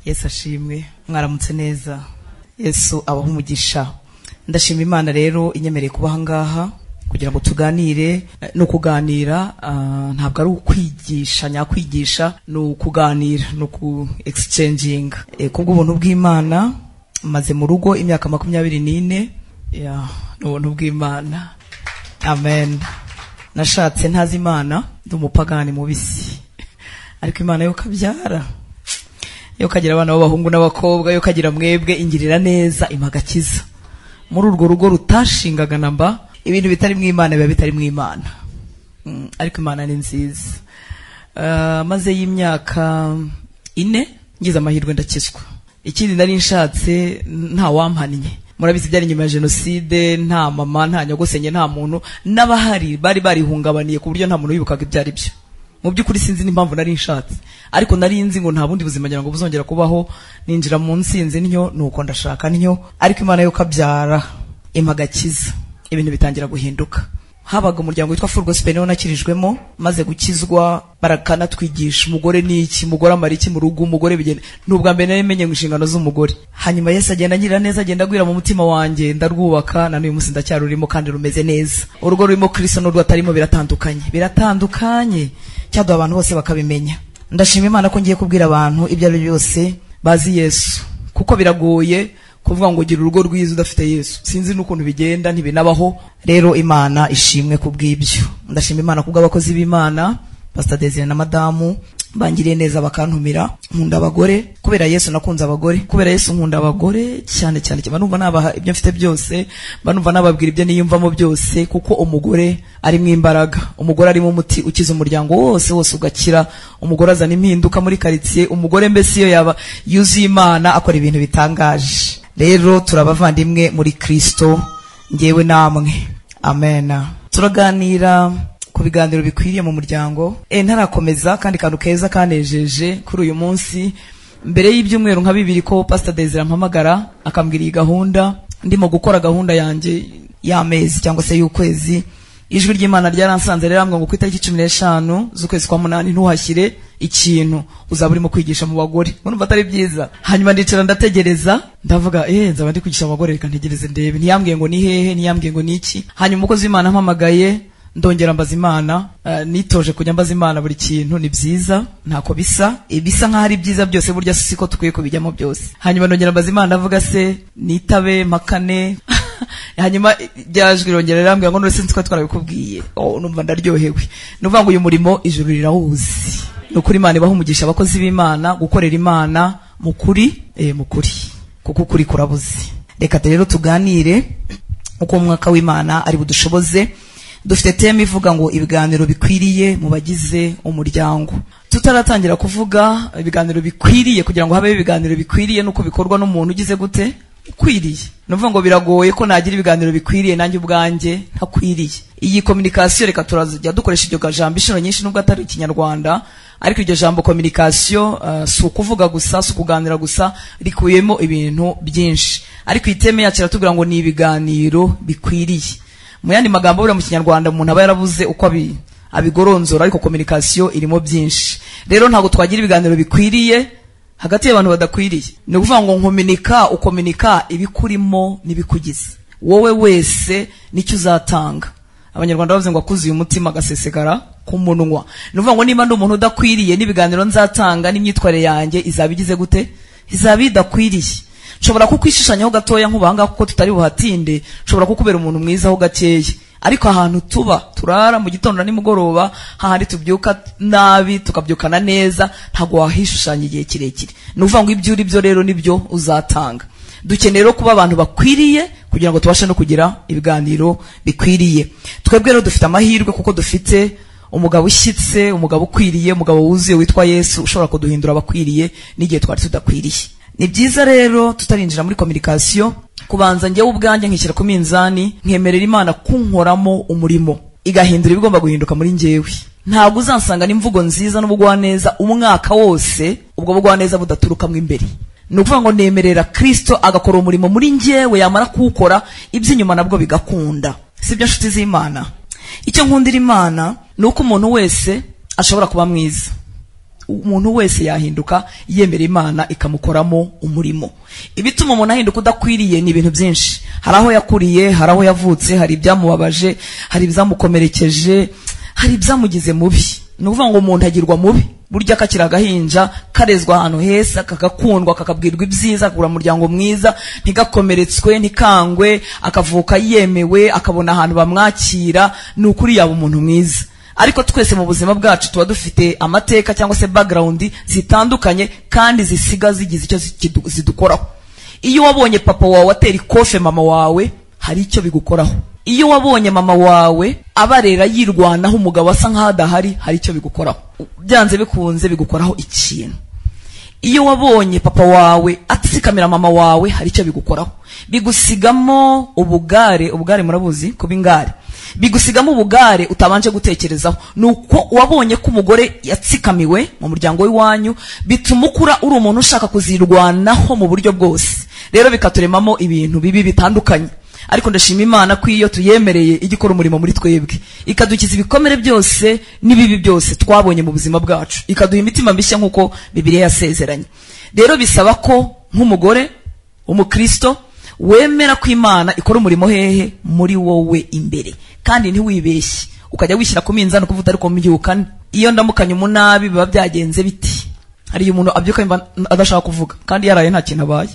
Yesu ashimwe. Mwaramutse neza. Yesu abaho umugisha. Ndashima Imana rero inyemereye kubaha ngaha kugira ngo tuganire. No kuganira ntabwo ari ukwigisha nyakwigisha, no kuganira, no ku exchanging. Kubw'ubuntu bw'Imana maze mu rugo imyaka 24 n'ubuntu bw'Imana. Amen. Nashatse ntazi Imana, ndi umupagani mubisi, ariko Imana yo kabyara, yo kagira abana b'abahungu n'abakobwa, yo kagira mwebwe ingirira neza impagakiza. Muri urwo rugo rutashingaga namba, ibintu bitari mu Imana biba bitari mu Imana. Ariko Imana ni nziza. Maze y'imyaka 4 ngize amahirwe ndakizwa. Ikindi nari nshatse nta wampannye. Murabizi byari nyuma ya jenoside, nta mama, nta nyogosenye, nta muntu n'abahari bari barihungabaniye ku buryo nta muntu wibukaga ibyari byo. Mu by'ukuri sinzi n'impamvu nari nshatse, ariko nari nzi ngo nta bundi buzima ngira ngo buzongera kubaho. Ninjira mu nsinzi ntyo, nuko ndashaka ntyo, ariko Imana yo kabyara impagakiza, ibintu bitangira guhinduka. Habaga umuryango witwa Full Gospel niwo nakirijwemo. Maze gukizwa barakana twigisha umugore n'iki, umugore amariki mu rugo, umugore bigenda. Nubwa mbere nari menye inshingano z'umugore. Hanyuma Yesu agenda ngira neza, agenda agwira mu mutima wanjye, ndarwubaka na n'uyu munsi ndacyarurimo kandi rumeze neza. Urugo rurimo Kristo n'urwo atarimo biratandukanye. Cyado abantu bose bakabimenya. Ndashima Imana ko ngiye kubwira abantu ibyo ari byose bazi Yesu, kuko biragoye kuvuga ngo gira urugo rwiza udafite Yesu. Sinzi n'ukuntu bigenda, ntibinabaho. Rero Imana ishimwe kubw'ibyo. Ndashima Imana kubw'abakozi b'Imana, Pastor Desire na Madamu bangiriye neza bakantumira. Nkunda abagore kubera Yesu, nakunze abagore kubera Yesu, nkunda abagore cyane. Banumva nabaha ibyo mfite byose, banumva nababwira ibyo niyumvamo byose, kuko umugore ari mu imbaraga. Umugore ari mu muti ukiza umuryango wose ugakira. Umugore azana impinduka muri quartier. Umugore mbese iyo yaba yuzuye Imana akora ibintu bitangaje. Rero turabavandimwe muri Kristo, ngewe namwe. Amen. Turaganira ku biganiro bikwiriye mu muryango. Ntarakomeza kandi kantu keza kanejeje kuri uyu munsi. Mbere y'ibyumweru nka 2 ko Pastor Desire ampamagara akambwira iyi gahunda, ndimo gukora gahunda yanjye y'amezi cyangwa se y'ukwezi. Ijwi ry'Imana ryaransanze rero ambwa ngo ku itariki 15 z'ukwezi kwa 8 ntuhashyire ikintu uzaba urimo kwigisha mu bagore. Urumva atari byiza? Hanyuma ndicara ndategereza, ndavuga nzaba ndi kwigisha abagore, reka ntegereze ndebe. Ntiyambwiye ngo ni hehe, ntiyambwiye ngo ni iki. Hanyuma umukozi w'Imana ampamagaye, ndongera mbaza Imana. Nitoje kujya mbaza Imana buri kintu. Ni byiza, ntako bisa. Ibisa nkaho ari byiza byose burya siko tukwiye kubijyamo byose. Hanyuma ndongera mbaza Imana, ndavuga se nitabe makane. Hanyuma ryajwi rongera rambwira ngo none sinzi ko twarabikubwiye. Numva ndaryohewe. Nuvuga ngo uyu murimo ijuru rirawuzi. Nukuri Imana ibaho umugisha abakozi b'Imana gukorera Imana mukuri, mukuri, kuko ukuri kurabuze. Reka rero tuganire uko umwaka w'Imana ari budushoboze. Dufite teme ivuga ngo ibiganiro bikwiriye mu bagize umuryango. Tutaratangira kuvuga ibiganiro bikwiriye, kugira ngo habe ibiganiro bikwiriye nuko bikorwa n'umuntu ugize gute ukwiriye. Nuvuga ngo biragoye ko nagira ibiganiro bikwiriye nanjye ubwanjye ntakwiriye. Iyi communication reka turazijya dukoresha iryo jambo inshuro nyinshi nubwo atari ikinyarwanda, ariko iryo jambo communication si ukuvuga gusa, si ukuganira gusa, rikuyemo ibintu byinshi. Ariko iteme yacu iratubwira ngo ni ibiganiro bikwiriye. Mu yandi magambo bura mu kinyarwanda umuntu aba yarabuze uko abigoronzora, ariko communication irimo byinshi. Rero ntago twagira ibiganiro bikwiriye hagati y'abantu badakwiriye. Ni ukuvuga ngo ukomunika ibikurimo n'ibikugize. Wowe wese nicyo uzatanga. Abanyarwanda bavuze ngo akuzuye umutima agasesekara ku munwa. Ni ukuvuga ngo niba ndi umuntu udakwiriye, n'ibiganiro nzatanga n'imyitwarire yanjye izabigize gute, izabidakwiriye. Nshobora kukwishishanyaho gatoya nk'ubanga kuko tutari buhatinde. Nshobora kukubera umuntu mwiza ho gakeya, ariko ahantu turara mu gitondo na nimugoroba, hahandi tubyuka nabi tukabyukana neza, ntago wahishushanya igihe kirekire. Ni ukuvuga ngo ibyo uri byo rero nibyo uzatanga. Dukeneye rero kuba abantu bakwiriye kugira ngo tubashe no kugira ibiganiro bikwiriye. Twebwe rero dufite amahirwe kuko dufite umugabo ushyitse, umugabo ukwiriye, umugabo wuzuye witwa Yesu, ushobora kuduhindura abakwiriye n'igihe twari tudakwiriye. Ni byiza rero tutarinjira muri communication kubanza njyewe ubwanjye nkishyira ku minzani, nkemerera Imana kunkoramo umurimo igahindura ibigomba guhinduka muri njyewe. Ntabwo uzansanga n'imvugo nziza n'ubugwaneza umwaka wose, ubwo bugwaneza budaturukamo imbere. Ni ukuvuga ngo nemerera Kristo agakora umurimo muri njyewe, yamara kuwukora iby'inyuma nabwo bigakunda. Sibyo nshuti z'Imana? Icyo nkundira Imana ni uko umuntu wese ashobora kuba mwiza. umuntu wese yahinduka yemera Imana ikamukoramo umurimo. Ibituma umuntu ahinduka udakwiriye ni ibintu byinshi. Hari aho yakuriye, hari aho yavutse, hari ibyamubabaje, hari ibyamukomerekeje, hari ibyamugize mubi. Ni ukuvuga ngo umuntu agirwa mubi burya kakira agahinja, karezwa ahantu heza, kakakundwa, kakabwirwa ibyiza, akura umuryango mwiza, ntigakomeretswe, ntikangwe, akavuka yemewe, akabona ahantu bamwakira, ni ukuri yaba umuntu mwiza. Ariko twese mu buzima bwacu tuba dufite amateka cyangwa se background zitandukanye kandi zisiga zigize icyo zidukoraho. Iyo wabonye papa wawe atera ikofe mama wawe, hari icyo bigukoraho. Iyo wabonye mama wawe abarera yirwanaho umugabo asa nkaho adahari, hari icyo bigukoraho. Byanze bikunze bigukoraho ikintu. Iyo wabonye papa wawe atsikamira mama wawe, hari icyo bigukoraho. Bigusigamo ubugare murabuzi kuba ingare. Bigusigamo ubugare utabanje gutekerezaho. Nuko wabonye ko umugore yatsikamiwe mu muryango w'iwanyu, bituma ukura uri umuntu ushaka kuzirwanaho mu buryo bwose. Rero bikaturemamo ibintu bibi bitandukanye. Ariko ndashima Imana ko iyo tuyemereye igikora umurimo muri twebwe, ikadukiza ibikomere byose n'ibibi byose twabonye mu buzima bwacu, ikaduha imitima mishya nk'uko Bibiliya yasezeranye. Rero bisaba ko nk'umugore umukristo wemera ko Imana ikora umurimo hehe muri wowe imbere, kandi ntiwibeshye ukajya wishyira ku minzani kuvuga ariko mbyukane. Iyo ndamukanye umunabi biba byagenze biti. Hari umuntu abyuka adashaka kuvuga kandi yaraye nta kintu abaye.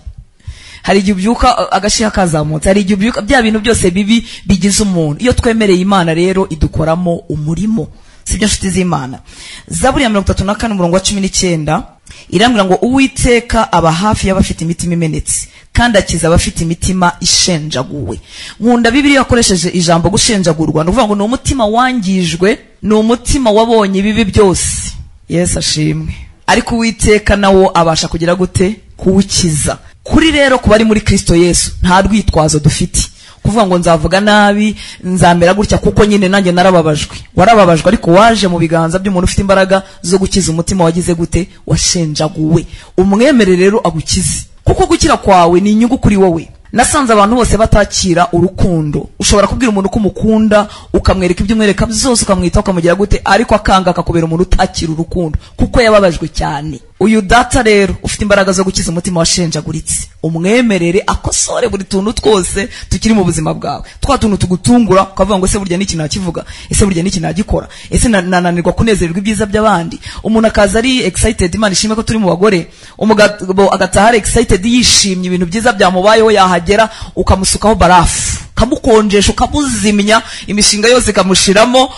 Hari igihe ubyuka agashiha kazamutse, hari igihe ubyuka bya bintu byose bibi bigize umuntu. Iyo twemereye Imana rero idukoramo umurimo. Sibyo nshuti z'Imana. Zaburi ya 34:19 irambwira ngo Uwiteka aba hafi y'abafite imitima imenetse kandi akiza abafite imitima ishenjaguwe. Nkunda Bibiliya yakoresheje ijambo gushenjagurwa, no kuvuga ngo ni umutima wangijwe, ni umutima wabonye ibibi byose. Yesu ashimwe. Ariko Uwiteka nawo abasha kugira gute? Kuwukiza. Kuri rero kubari muri Kristo Yesu nta rwitwazo dufite kuvuga ngo nzavuga nabi, nzamera gutya kuko nyine nanjye narababajwe. Warababajwe ariko waje mu biganza by'umuntu ufite imbaraga zo gukiza umutima wagize gute? Washenjaguwe. Umwemere rero agukize, kuko gukira kwawe ni inyungu kuri wowe. Nasanze abantu bose batakira urukundo. Ushobora kubwira umuntu ko umukunda, ukamwereka ibyo umwereka byose, ukamwita, ukamugira gute, ariko akanga akakubera umuntu utakira urukundo kuko yababajwe cyane. Uyu data rero ufite imbaraga zo gukiza umutima washenjaguritse, umwemerere akosore buri tuntu twose tukiri mu buzima bwawe. Twa tuntu tugutungura ukavuga ngo ese burya niki nakivuga, ese burya niki nagikora, ese nananirwa kunezererwa ibyiza by'abandi. Umuntu akaza ari excited, Imana ishimwe ko turi mu bagore, umugabo agataha excited yishimye ibintu byiza byamubayeho, yahagera ukamusukaho barafu, kamukonjesha, ukamuzimya, imishinga yose kamushiramo.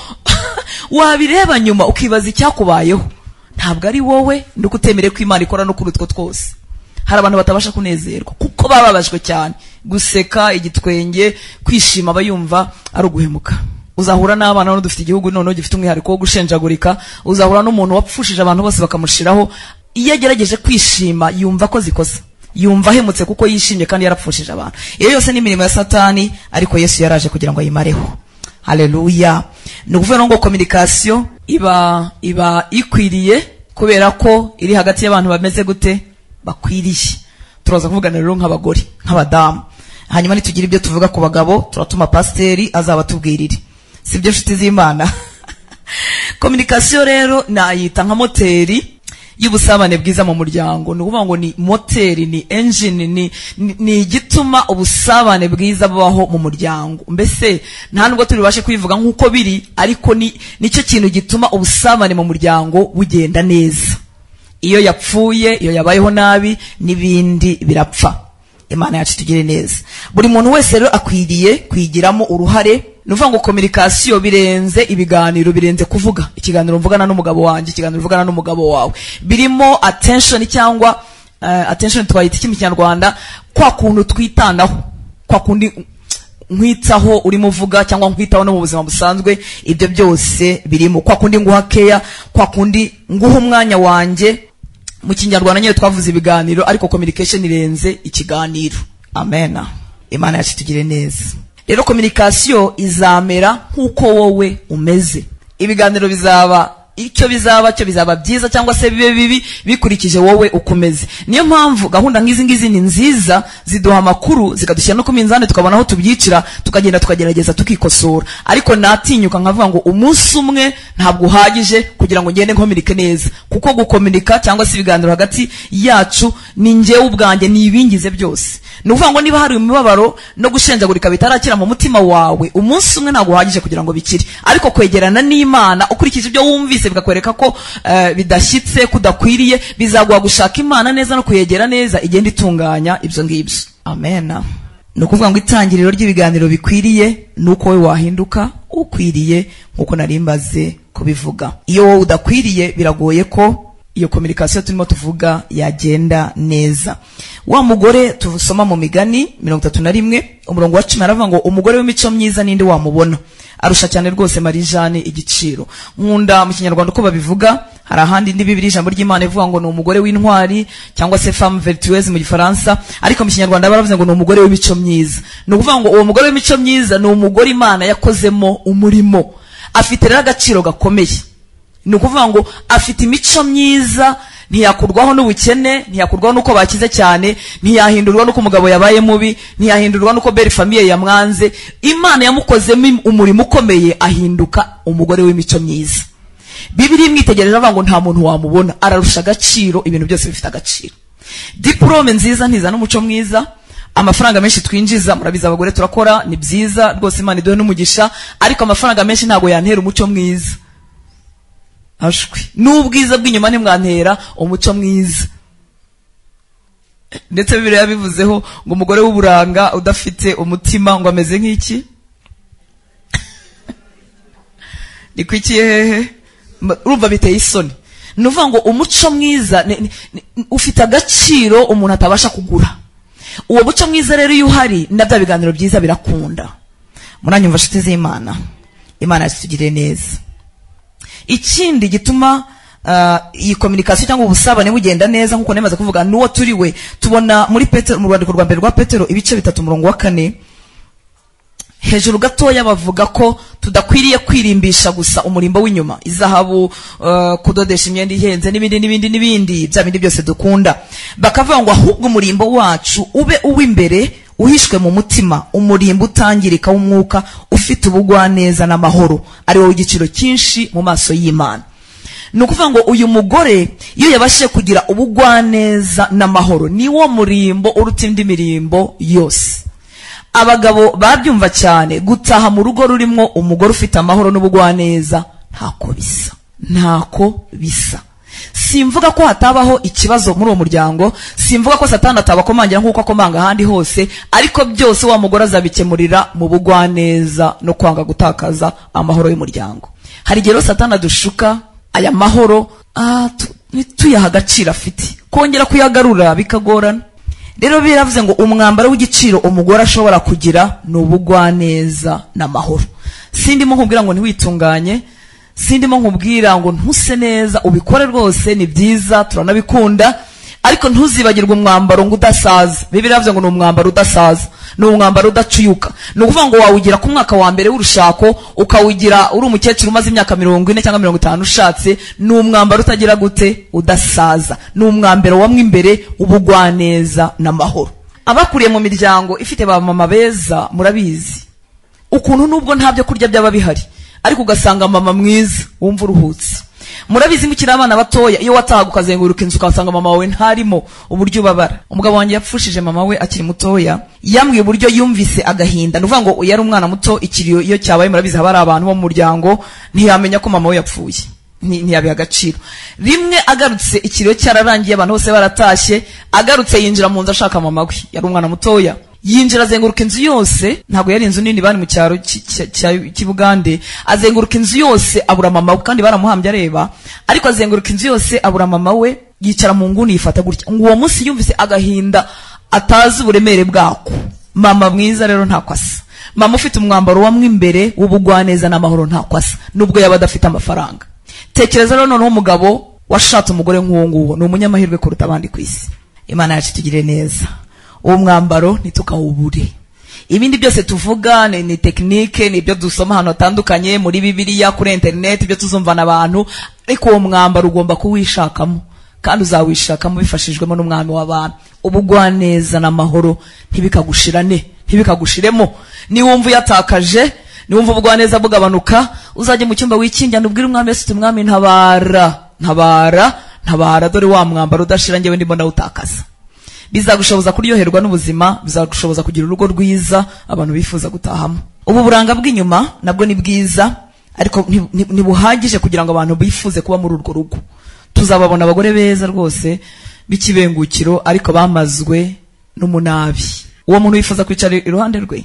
Wabireba nyuma ukibaza icyakubayeho. Ntabwo ari wowe, nuko utemere ko Imana ikora no kuri utwo twose. Hari abantu batabasha kunezerwa kuko bababajwe cyane. Guseka, igitwenge, kwishima abayumva ari uguhemuka. Uzahura n'abana none dufite igihugu none gifite umwihariko wo gushenjagurika. Uzahura n'umuntu wapfushije abantu bose bakamushiraho. Iyo agerageje kwishima yumva ko zikosa, yumva ahemutse kuko yishimye kandi yarapfushije abantu. Iyo yose ni imirimo ya Satani, ariko Yesu yaraje kugira ngo ayimareho. Haleluya. Ni ukuvuga ngo communication iba ikwiriye kubera ko iri hagati y'abantu bameze gute? Bakwiriye. Turaza kuvugana rero nk'abagore, nk'abadamu. Hanyuma nitugira ibyo tuvuga ku bagabo, turatuma pasteri azaba tubwirire. Sibyo nshuti z'Imana? Communication rero nayita nka moteri y'ubusabane bwiza mu muryango. Ni ukuvuga ngo ni moteri, ni engine, ni igituma ubusabane bwiza bubaho mu muryango. Mbese nta nubwo turibashe kwivuga nk'uko biri, ariko nicyo kintu gituma ubusabane mu muryango bugenda neza. Iyo yapfuye, iyo yabayeho nabi, n'ibindi birapfa. Imana yacu tugire neza. Buri muntu wese rero akwiriye kwigiramo uruhare. Nuvuga ngo communication birenze ibiganiro, birenze kuvuga. Ikiganiro mvugana n'umugabo wanjye, ikiganiro mvugana n'umugabo wawe, birimo attention, cyangwa attention twayita iki mu Kinyarwanda, kwa kuntu twitanaho, kwa kundi nkwitaho urimo uvuga, cyangwa nkwitaho no mu buzima busanzwe. Ibyo byose birimo kwa kundi nguha care, kwa kundi nguha umwanya wanjye. Mu Kinyarwanda nyine twavuze ibiganiro, ariko communication irenze ikiganiro. Amen. Imana yacu tugire neza. Rero communication izamera nkuko wowe umeze. Ibiganiro bizaba icyo bizaba cyo bizaba byiza cyangwa se bibe bibi bikurikije wowe ukomeze. Niyo mpamvu gahunda nk'izi ngizi ni nziza, ziduha amakuru zikadushyira no ku minzani tukabona aho tubyicira, tukagenda tukagerageza tukikosora. Ariko natinyuka nkavuga ngo umunsi umwe ntabwo uhagije kugira ngo ngende nkomirike neza, kuko gukomirika cyangwa se ibiganiro hagati yacu ni njyewe ubwanjye ni ibingize byose. Ni ukuvuga ngo niba hari imibabaro no gushenjagurika bitarakira mu mutima wawe, umunsi umwe ntabwo uhagije kugira ngo bikire. Ariko kwegerana n'Imana ukurikije ibyo wumvise bikakwereka ko bidashyitse, kudakwiriye, bizaguha gushaka Imana neza no kuyegera neza, igenda itunganya ibyo ngibyo. Amen. Ni ukuvuga ngo itangiriro ry'ibiganiro bikwiriye nuko wowe wahinduka ukwiriye, nkuko nari mbaze kubivuga. Iyo wowe udakwiriye biragoye ko iyo communication turimo tuvuga yagenda neza. Wa mugore tuvusoma mu Migani 31 umurongo wa 10 aravuga ngo umugore w'imico myiza ninde wamubona, arusha cyane rwose Marijane igiciro. Nkunda mu Kinyarwanda uko babivuga, hari ahandi ndi Bibiliya ijambo ry'Imana ivuga ngo ni umugore w'intwari cyangwa se femme vertueuse mu Gifaransa, ariko mu Kinyarwanda baravuze ngo ni umugore w'imico myiza. Ni ukuvuga ngo uwo mugore w'imico myiza ni umugore Imana yakozemo umurimo, afite rero agaciro gakomeye. Ni ukuvuga ngo afite imico myiza, ntiyakurwaho n'ubukene, ntiyakurwaho nuko bakize cyane, ntiyahindurwa nuko umugabo yabaye mubi, ntiyahindurwa nuko belle famille yamwanze. Imana yamukozemo umurimo ukomeye, ahinduka umugore w'imico myiza. Bibiliya imwitegereje avuga ngo nta muntu wamubona, ararusha agaciro, ibintu byose bifite agaciro. Diplome nziza ntiza n'umuco mwiza, amafaranga menshi twinjiza, murabiza abagore turakora, ni byiza rwose, Imana iduhe n'umugisha, ariko amafaranga menshi ntago yantera umuco mwiza. Ashwi n'ubwiza bw'inyuma ntimwantera umuco mwiza. Ndetse Bibiliya yabivuzeho ngo umugore w'uburanga udafite umutima ngo ameze nk'iki? Ni kwiki hehe? Urumva biteye isoni. Nuvuga ngo umuco mwiza ufite agaciro umuntu atabasha kugura. Uwo muco mwiza rero iyo uhari nabyo biganiro byiza birakunda. Muranyumva nshuti z'Imana, Imana yatugirire neza. Ikindi gituma iyi communication cyangwa ubusabane bugenda neza nkuko nemaze kuvuga nuwo turiwe, tubona muri Petero, mu rwandiko rwa mbere rwa Petero ibice 3 umurongo wa 4 hejuru gatoya bavuga ko tudakwiriye kwirimbisha gusa umurimbo w'inyuma, izahabu, kudodesha imyenda ihenze n'ibindi bya bindi byose dukunda. Bakavuga ngo ahubwo umurimbo wacu ube uw'imbere, uhishwe mu mutima, umurimbo utangirika w'umwuka, ufite ubugwaneza n'amahoro, ari wo igiciro cyinshi mu maso y'Imana. Ni ukuvuga ngo uyu mugore iyo yabashije kugira ubugwaneza n'amahoro, niwo murimbo uruta indi mirimbo yose. Abagabo babyumva cyane, gutaha mu rugo rurimo umugore ufite amahoro n'ubugwaneza ntako bisa. Simvuga ko hatabaho ikibazo muri uwo muryango, simvuga ko Satani atabakomangira nk'uko akomanga ahandi hose, ariko byose wa mugore azabikemurira mu bugwaneza no kwanga gutakaza amahoro y'umuryango. Hari igihe Satani adushuka aya mahoro tuyaha agaciro afite, kongera kuyagarura bikagorana. Rero biravuze ngo umwambaro w'igiciro umugore ashobora kugira ni ubugwaneza n'amahoro. Sindimo nkubwira ngo ntiwitunganye, sindimo nkubwira ngo ntuse neza, ubikore rwose ni byiza turanabikunda, ariko ntuzibagirwe umwambaro ngo udasaza. Bibiliya iravuze ngo ni umwambaro udasaza, ni umwambaro udacuyuka. Ni ukuvuga ngo wawugira ku mwaka wa mbere w'urushako, ukawugira uri umukecuru umaze imyaka 40 cyangwa 50 ushatse, ni umwambaro utagira gute, udasaza. Ni umwambaro wamwe imbere ubugwaneza n'amahoro. Abakuriye mu miryango ifite ba mama beza murabizi ukuntu nubwo nta byo kurya byaba bihari, ariko ugasanga mama mwiza wumva uruhutse. Murabizi mukira abana batoya, iyo wataha ukazenguruka inzu ukasanga mama wawe ntarimo, uburyo ubabara. Umugabo wanjye yapfushije mama we akiri mutoya, yambwiye uburyo yumvise agahinda. Nuvuga ngo yari umwana muto, ikiriyo iyo cyabaye murabizi haba ari abantu bo mu muryango, ntiyamenya ko mama we yapfuye, ntiyabiha agaciro. Rimwe agarutse ikiriyo cyararangiye, abantu bose baratashye, agarutse yinjira mu nzu ashaka mama we, yari umwana mutoya. Yinjira azenguruka inzu yose, ntabwo yari inzu nini, bari mu cyaro cy'Ibugande, azenguruka inzu yose abura mama we, kandi baramuhambye areba, ariko azenguruka inzu yose abura mama we, yicara mu nguni yifata gutya. Ngo uwo munsi yumvise agahinda atazi uburemere bwako. Mama mwiza rero ntakwasa, mama ufite umwambaro wamwe imbere w'ubugwaneza n'amahoro ntakwasa, nubwo yaba adafite amafaranga. Tekereza rero noneho umugabo washatse umugore nk'uwo nguwo ni umunyamahirwe kuruta abandi ku isi. Imana yacu tugire neza. Uwo mwambaro nitukawubure. ibindi byose tuvuga ni technique, ni byo dusoma hano hatandukanye muri Bibiliya, kuri internet, ibyo tuzumva n'abantu, ariko uwo mwambaro ugomba kuwishakamo kandi uzawishakamo bifashijwemo n'umwami w'abantu. Ubugwaneza n'amahoro ntibikagushiremo. Niwumva yatakaje, niwumva ubugwaneza bugabanuka, uzaje mu cyumba wikinjyana ubwire umwami Yesu uti mwami ntabara dore wa mwambaro udashira njyewe ndimo ndawutakaza. Bizagushoboza kuryoherwa n'ubuzima, bizagushoboza kugira urugo rwiza abantu bifuza gutahamo. Ubu buranga bw'inyuma nabwo ni bwiza, ariko ntibuhagije kugira ngo abantu bifuze kuba muri urwo rugo. Tuzababona abagore beza rwose b'ikibengukiro ariko bamazwe n'umunabi. Uwo muntu wifuza kwicara iruhande rwe.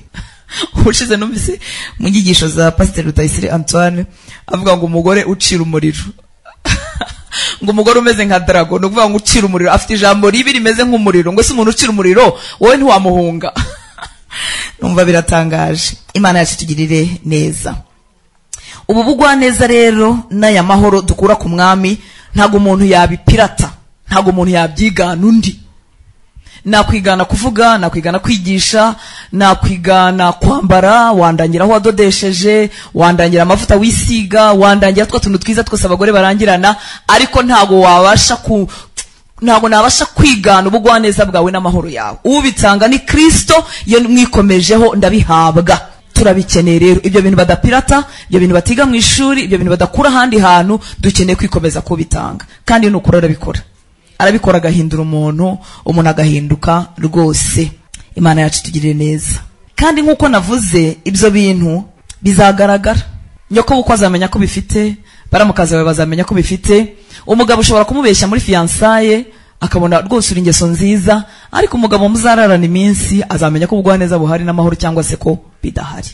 Ubushize numvise mu nyigisho za Pastor Rutayisire Antoine avuga ngo umugore ucira umuriro ngo umugore umeze nka dragon, no kuvuga ngo ucira umuriro, afite ijambo ribi rimeze nk'umuriro, ngo se umuntu ucira umuriro wowe ntiwamuhunga. Numva biratangaje. Imana yacu tugirire neza. Ubu bugwaneza rero n'aya mahoro dukura ku mwami ntago umuntu yabipirata, ntago umuntu yabyigana undi. Nakwigana kuvuga, nakwigana kwigisha, nakwigana kwambara, wandangira aho wadodesheje, wandangira amavuta wisiga, wandangira twa tuntu twiza twose abagore barangirana, ariko ntago nabasha kwigana ubugwaneza bwawe n'amahoro yawe. Ubitanga ni Kristo, iyo mwikomejeho ndabihabwa. Turabikeneye rero ibyo bintu badapirata, ibyo bintu batiga mu ishuri, ibyo bintu badakura handi hantu, dukeneye kwikomeza kubitanga. Kandi n'ukuri arabikora agahindura umuntu agahinduka rwose. Imana yacu tugirire neza. Kandi nk'uko navuze, ibyo bintu bizagaragara. Nyoko bukwa azamenya ko bifite, baramukazi bawe bazamenya ko bifite. Umugabo ushobora kumubeshya muri fiançaye akabona rwose uri ingeso nziza, ariko umugabo muzararana iminsi azamenya ko ubugwaneza buhari n'amahoro cyangwa se ko bidahari.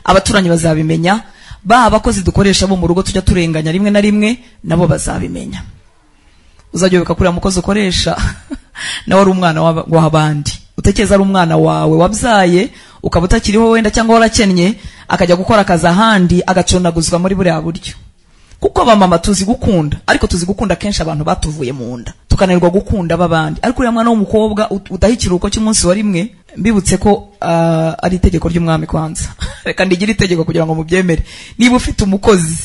Abaturanyi bazabimenya, abakozi dukoresha bo mu rugo tujya turenganya rimwe na rimwe nabo bazabimenya. Uzajyoboka kuri mukozi ukoresha nawe ari umwana w'abandi, utekereza ari umwana wawe wabyaye ukaba utakiriho wenda cyangwa warakennye, akajya gukora akazi ahandi agaconaguzwa muri buriya buryo. Kuko abamama tuzi gukunda, ariko tuzi gukunda kenshi abantu batuvuye mu nda, tukananirwa gukunda babandi. Ariko uriya mwana w'umukobwa udahikira uko cy'umunsi wa rimwe, mbibutse ko ari itegeko ry'umwami kwanza. Reka ndigire itegeko kugira ngo mubyemere. Niba ufite umukozi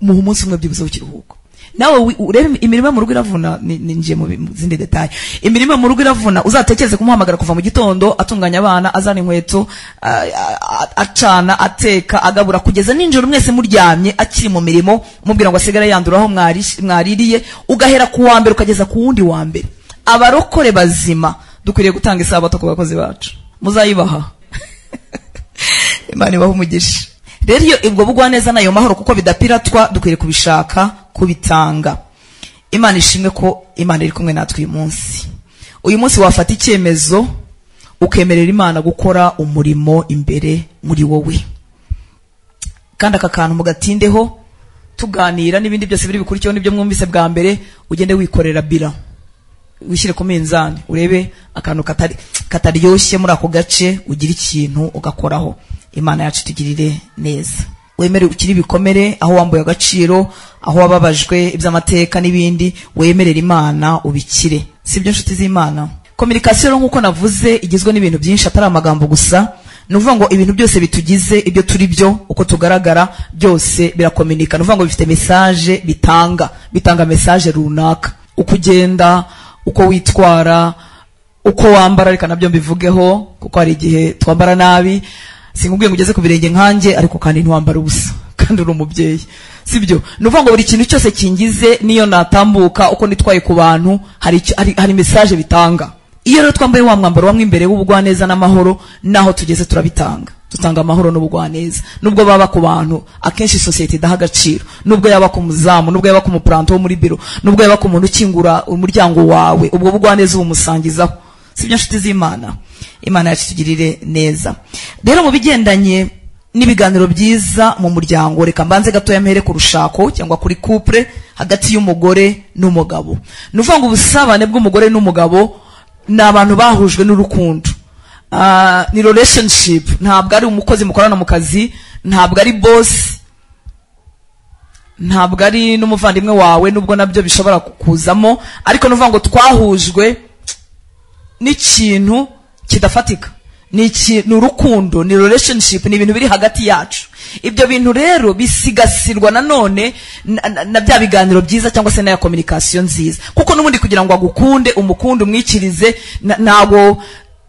muha umunsi umwe byibuze w'ikiruhuko. Nawe urebe imirimo mu rugo iravuna, ninjiye mu zindi details. Imirimo mu rugo iravuna, uzatekereze kumuhamagara kuva mu gitondo, atunganya abana, azana inkweto, acana, ateka, agabura kugeza ninjoro mwese muryamye, akiri mu mirimo, umubwira ngo asigara yanduraho mwaririye, ugahera ku wa mbere ukageza ku wundi wa mbere. Abarokore bazima dukwiriye gutanga isabato ku bakozi bacu. Muzayibaha. Imana ibahe umugisha. Rero iyo ubwo bugwaneza nayo mahoro kuko bidapiratwa, dukwiriye kubishaka kubitanga. Imana ishimwe ko Imana iri kumwe natwe uyu munsi. Uyu munsi wafata icyemezo ukemerera Imana gukora umurimo imbere muri wowe. Kandi aka kantu mugatindeho tuganira n'ibindi byose biri bikurikiyeho n'ibyo mwumvise bwa mbere, ugende wikorera bira. Wishyire ku minzani urebe akantu kataryoshye muri ako gace, ugira ikintu ugakoraho. Imana yacu tugirire neza. Wemere ukiri bikomere, aho wambuye agaciro, aho wababajwe iby'amateka n'ibindi, wemerera Imana ubikire. Sibyo nshuti z'Imana? Communication nk'uko navuze igizwe n'ibintu byinshi atari amagambo gusa. Nuvuga ngo ibintu byose bitugize, ibyo turi byo, uko tugaragara byose birakomunika. Nuvuga ngo bifite message bitanga message runaka. Ukugenda, uko witwara, uko wambara, reka nabyo mbivugeho kuko hari igihe twambara nabi. Singubwiye ngo ugeze ku birenge nkanjye, ariko kandi ntiwambara ubusa kandi uri umubyeyi. Sibyo? Nuvuga ngo buri kintu cyose kingize, niyo natambuka uko nitwaye ku bantu, hari message bitanga. Iyo rero twambaye wa mwambaro wamwe imbere w'ubugwaneza n'amahoro, naho tugeze turabitanga. Dutanga amahoro n'ubugwaneza. Nubwo baba ku bantu akenshi society idaha agaciro, nubwo yaba ku muzamu, nubwo yaba ku mupranto wo muri biro, nubwo yaba ku muntu ukingura umuryango wawe, ubwo bugwaneza ubumusangizaho. Sibyo nshuti z'Imana? Imana yacu tugirire neza. Rero mu bigendanye n'ibiganiro byiza mu muryango, reka mbanze gato yamhere ku rushako cyangwa kuri couple hagati y'umugore n'umugabo. Nuvuga ngo ubusabane bw'umugore n'umugabo ni abantu bahujwe n'urukundo. Ni relationship, ntabwo ari umukozi mukorana mu kazi, ntabwo ari boss, ntabwo ari n'umuvandimwe wawe, nubwo nabyo bishobora kukuzamo, ariko nuvuga ngo twahujwe n'ikintu kidafatika. ni urukundo, ni relationship, ni ibintu biri hagati yacu. Ibyo bintu rero bisigasirwa nanone na bya biganiro byiza cyangwa se na ya communication nziza, kuko n'ubundi kugira ngo agukunde, umukunde, umwikirize, ntabwo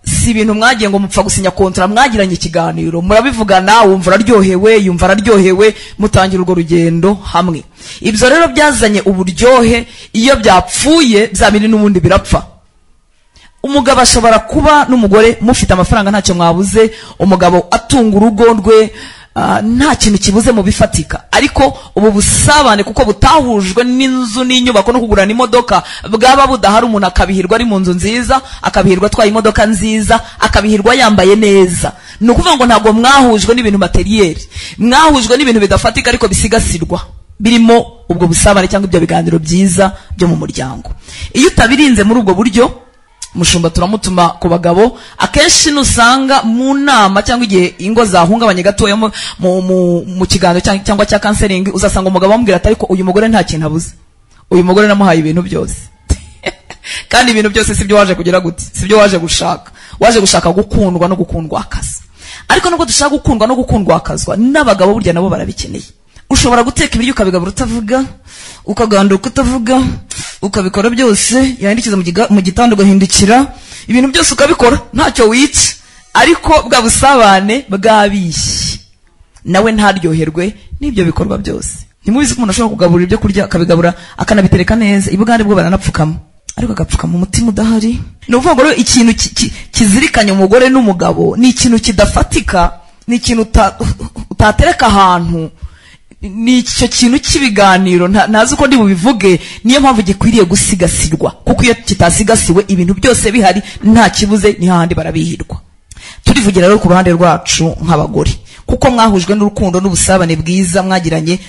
si ibintu mwagiye ngo mupfa gusinya kontra, mwagiranye ikiganiro, murabivugana, wumva araryohewe, yumva araryohewe, mutangira urwo rugendo hamwe. Ibyo rero byazanye uburyohe. Iyo byapfuye bya bindi n'ubundi birapfa. Umugabo ashobora kuba n'umugore mufite amafaranga ntacyo mwabuze, umugabo atunga urugo rwe, nta kintu kibuze mu bifatika, ariko ubu busabane kuko butahujwe n'inzu n'inyubako no kugurana imodoka, bwaba budahari, umuntu akabihirwa ari mu nzu nziza, akabihirwa atwaye imodoka nziza, akabihirwa yambaye neza. Ni ukuvuga ngo ntabwo mwahujwe n'ibintu materiyeri, mwahujwe n'ibintu bidafatika ariko bisigasirwa, birimo ubwo busabane cyangwa ibyo biganiro byiza byo mu muryango. Iyo utabirinze muri ubwo buryo, mushumba turamutuma ku bagabo, akenshi nusanga mu nama cyangwa igihe ingo zahungabanye gatoya mu kiganiro cyangwa cya counseling, uzasanga umugabo amubwira ati ariko uyu mugore nta kintu abuze, uyu mugore namuhaye ibintu byose kandi ibintu byose sibyo waje kugira gute, sibyo waje gushaka. Waje gushaka gukundwa no gukundwakaza. Ariko nubwo dushaka gukundwa no gukundwakazwa, n'abagabo burya nabo barabikeneye. Ushobora guteka ibiryo ukabigabura utavuga, ukaganduka utavuga, ukabikora byose, yandikiza mu gitanda ugahindukira, ibintu byose ukabikora ntacyo wica, ariko bwa busabane bwabishye, nawe ntaryoherwe n'ibyo bikorwa byose. Ntimubizi ko umuntu ashobora kugaburira ibyo kurya akabigabura akanabitereka neza, ibugande bwo baranapfukama, ariko agapfukama umutima udahari. Ni ukuvuga ngo ikintu kizirikanye umugore n'umugabo ni ikintu kidafatika, ni ikintu utatereka ahantu, ni icyo kintu cy'ibiganiro. Ntazi uko ndi bubivuge, niyo mpamvu gikwiriye gusigasirwa, kuko iyo kitasigasiwe ibintu byose bihari nta kibuze, ni hahandi barabihirwa. Turivugira rero ku ruhande rwacu nk'abagore, kuko mwahujwe n'urukundo n'ubusabane bwiza mwagiranye,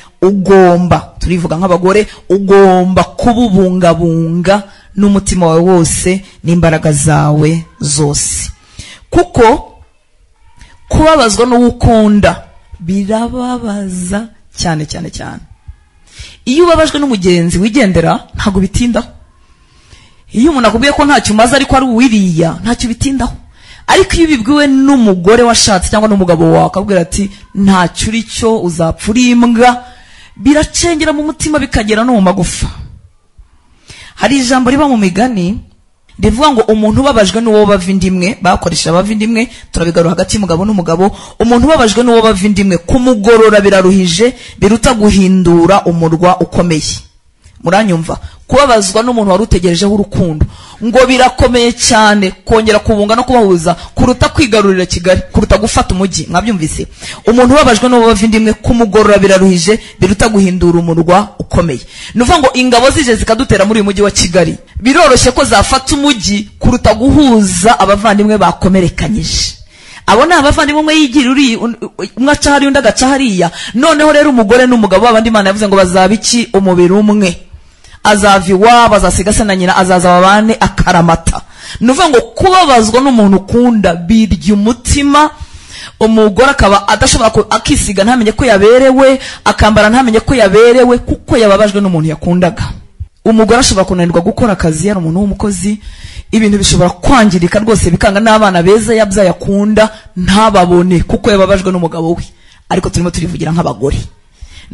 turivuga nk'abagore, ugomba kububungabunga n'umutima wawe wose n'imbaraga zawe zose, kuko kubabazwa n'uwukunda birababaza cyane cyane cyane. Iyo ubabajwe n'umugenzi wigendera ntago bitindaho. Iyo umuntu akubwiye ko ntacyo umaze ariko ari uwiriya, ntacyo bitindaho. Ariko iyo bibwiwe n'umugore washatse cyangwa n'umugabo wawe akabwira ati ntacyo uri cyo, uzapfa uri imbwa, biracengera mu mutima bikagera no mu magufa. Hari ijambo riba mu migani rivuga ngo umuntu ubabajwe n'uwo bava indimwe, bakoresha abava indimwe, turabigarura hagati y'umugabo n'umugabo. Umuntu ubabajwe n'uwo bava indimwe, kumugorora biraruhije, biruta guhindura umurwa ukomeye. Muranyumva? Kubabazwa n'umuntu wari utegerejeho urukundo ngo birakomeye cyane, kongera kubunga no kubahuza kuruta kwigarurira Kigali, kuruta gufata umujyi. Mwabyumvise? Umuntu ubabajwe n'uwo bava indimwe, kumugorora biraruhije, biruta guhindura umurwa ukomeye. Nuvuga ngo ingabo zije zikadutera muri uyu mujyi wa Kigali, biroroshye ko zafata umujyi kuruta guhuza abavandimwe bakomerekanyije. Abo ni abavandimwe, umwe yigira uri umwe aca hari undi agaca hariya. Noneho rero umugore n'umugabo abandi Imana yavuze ngo bazaba iki? Umubiri umwe. Azava iwabo, azasiga se na nyina, azaza babane akaramata. Nuvuga ngo kubabazwa n'umuntu ukunda birya umutima. Umugore akaba adashobora akisiga ntamenye ko yaberewe, akambara ntamenye ko yaberewe, kuko yababajwe n'umuntu yakundaga. Umugore ashobora kunanirwa gukora akazi, yari umuntu w'umukozi, ibintu bishobora kwangirika rwose bikanga, n'abana beza yabyaye akunda ntababone kuko yababajwe n'umugabo we. Ariko turimo turivugira nk'abagore.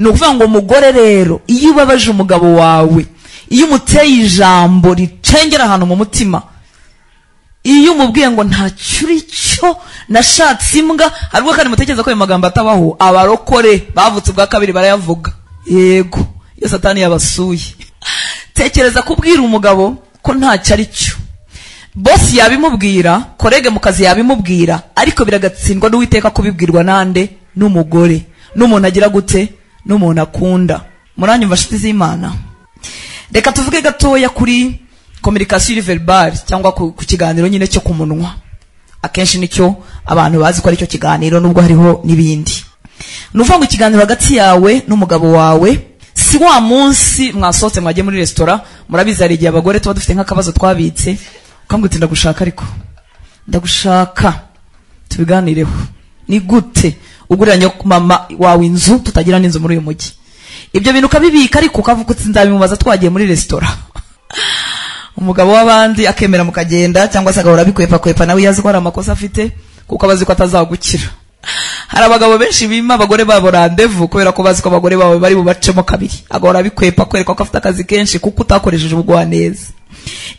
Ni ukuvuga ngo umugore rero, iyo ubabaje umugabo wawe, iyo umuteye ijambo ricengera ahantu mu mutima, iyo umubwiye ngo ntacyo uri cyo, nashatse imbwa, haribwo kandi mutekereza ko ayo magambo atabaho. Abarokore bavutse ubwa kabiri barayavuga. Yego, iyo Satani yabasuye. Tekereza kubwira umugabo ko ntacyo ari cyo. Bosi yabimubwira, kolege mu kazi yabimubwira, ariko biragatsindwa n'Uwiteka kubibwirwa nande? N'umugore. N'umuntu agira gute? N'umuntu akunda. Muranyumva nshuti z'Imana? Reka tuvuge gatoya kuri communication verbal, cyangwa ku kiganiro nyine cyo ku munwa. Akenshi nicyo abantu bazi ko ari cyo kiganiro, nubwo hariho n'ibindi. Nuvuga ngo ikiganiro hagati yawe n'umugabo wawe, si wa munsi mwasohotse mwagiye muri restaurant, murabizi hari igihe abagore tuba dufite nk'akabazo twabitse, ukambwira ati ndagushaka, ariko ndagushaka tubiganireho. Ni gute uguranye mama wawe inzu tutagira n'inzu muri uyu mujyi? Ibyo bintu ukabibika, ariko ukavuga uti nzabimubaza twagiye muri restaurant. Umugabo w'abandi akemera mukagenda, cyangwa se agahora bikwepa nawe yazi ko ari amakosa afite, kuko abazi ko atazagukira. Hari abagabo benshi bima abagore babo randevu kubera ko bazi ko abagore babo bari bubacemo kabiri, agahora bikwepa kwereka ko afite akazi kenshi kuko utakoresheje ubugwaneza.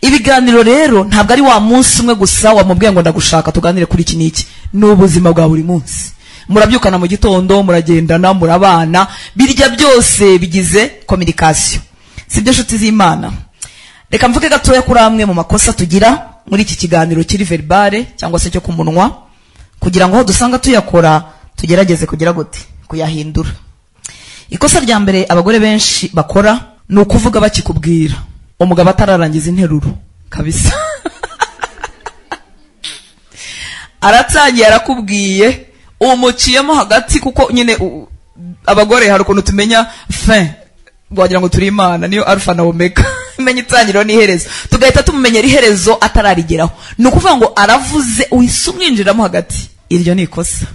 Ibiganiro rero ntabwo ari wa munsi umwe gusa wamubwiye ngo ndagushaka tuganire kuri iki n'iki, n'ubuzima bwa buri munsi. Murabyukana mu gitondo, muragendana, murabana, birya byose bigize communication. Sibyo nshuti z'Imana? Reka mvuge gatoya kuri amwe mu makosa tugira muri iki kiganiro kiri verbale cyangwa se cyo ku munwa, kugira ngo aho dusanga tuyakora tugerageze kugira gute kuyahindura. Ikosa rya mbere abagore benshi bakora ni ukuvuga bakikubwira, umugabo atararangiza interuro kabisa. Aratangiye arakubwiye, umuciyemo hagati, kuko nyine abagore hari ukuntu tumenya fin, wagira ngo turi Imana, niyo alpha na omega, imenya itangiriro n'iherezo, tugahita tumumenyera iherezo atararigeraho. Ni ukuvuga ngo aravuze uhise umwinjiramo hagati. Iryo ni ikosa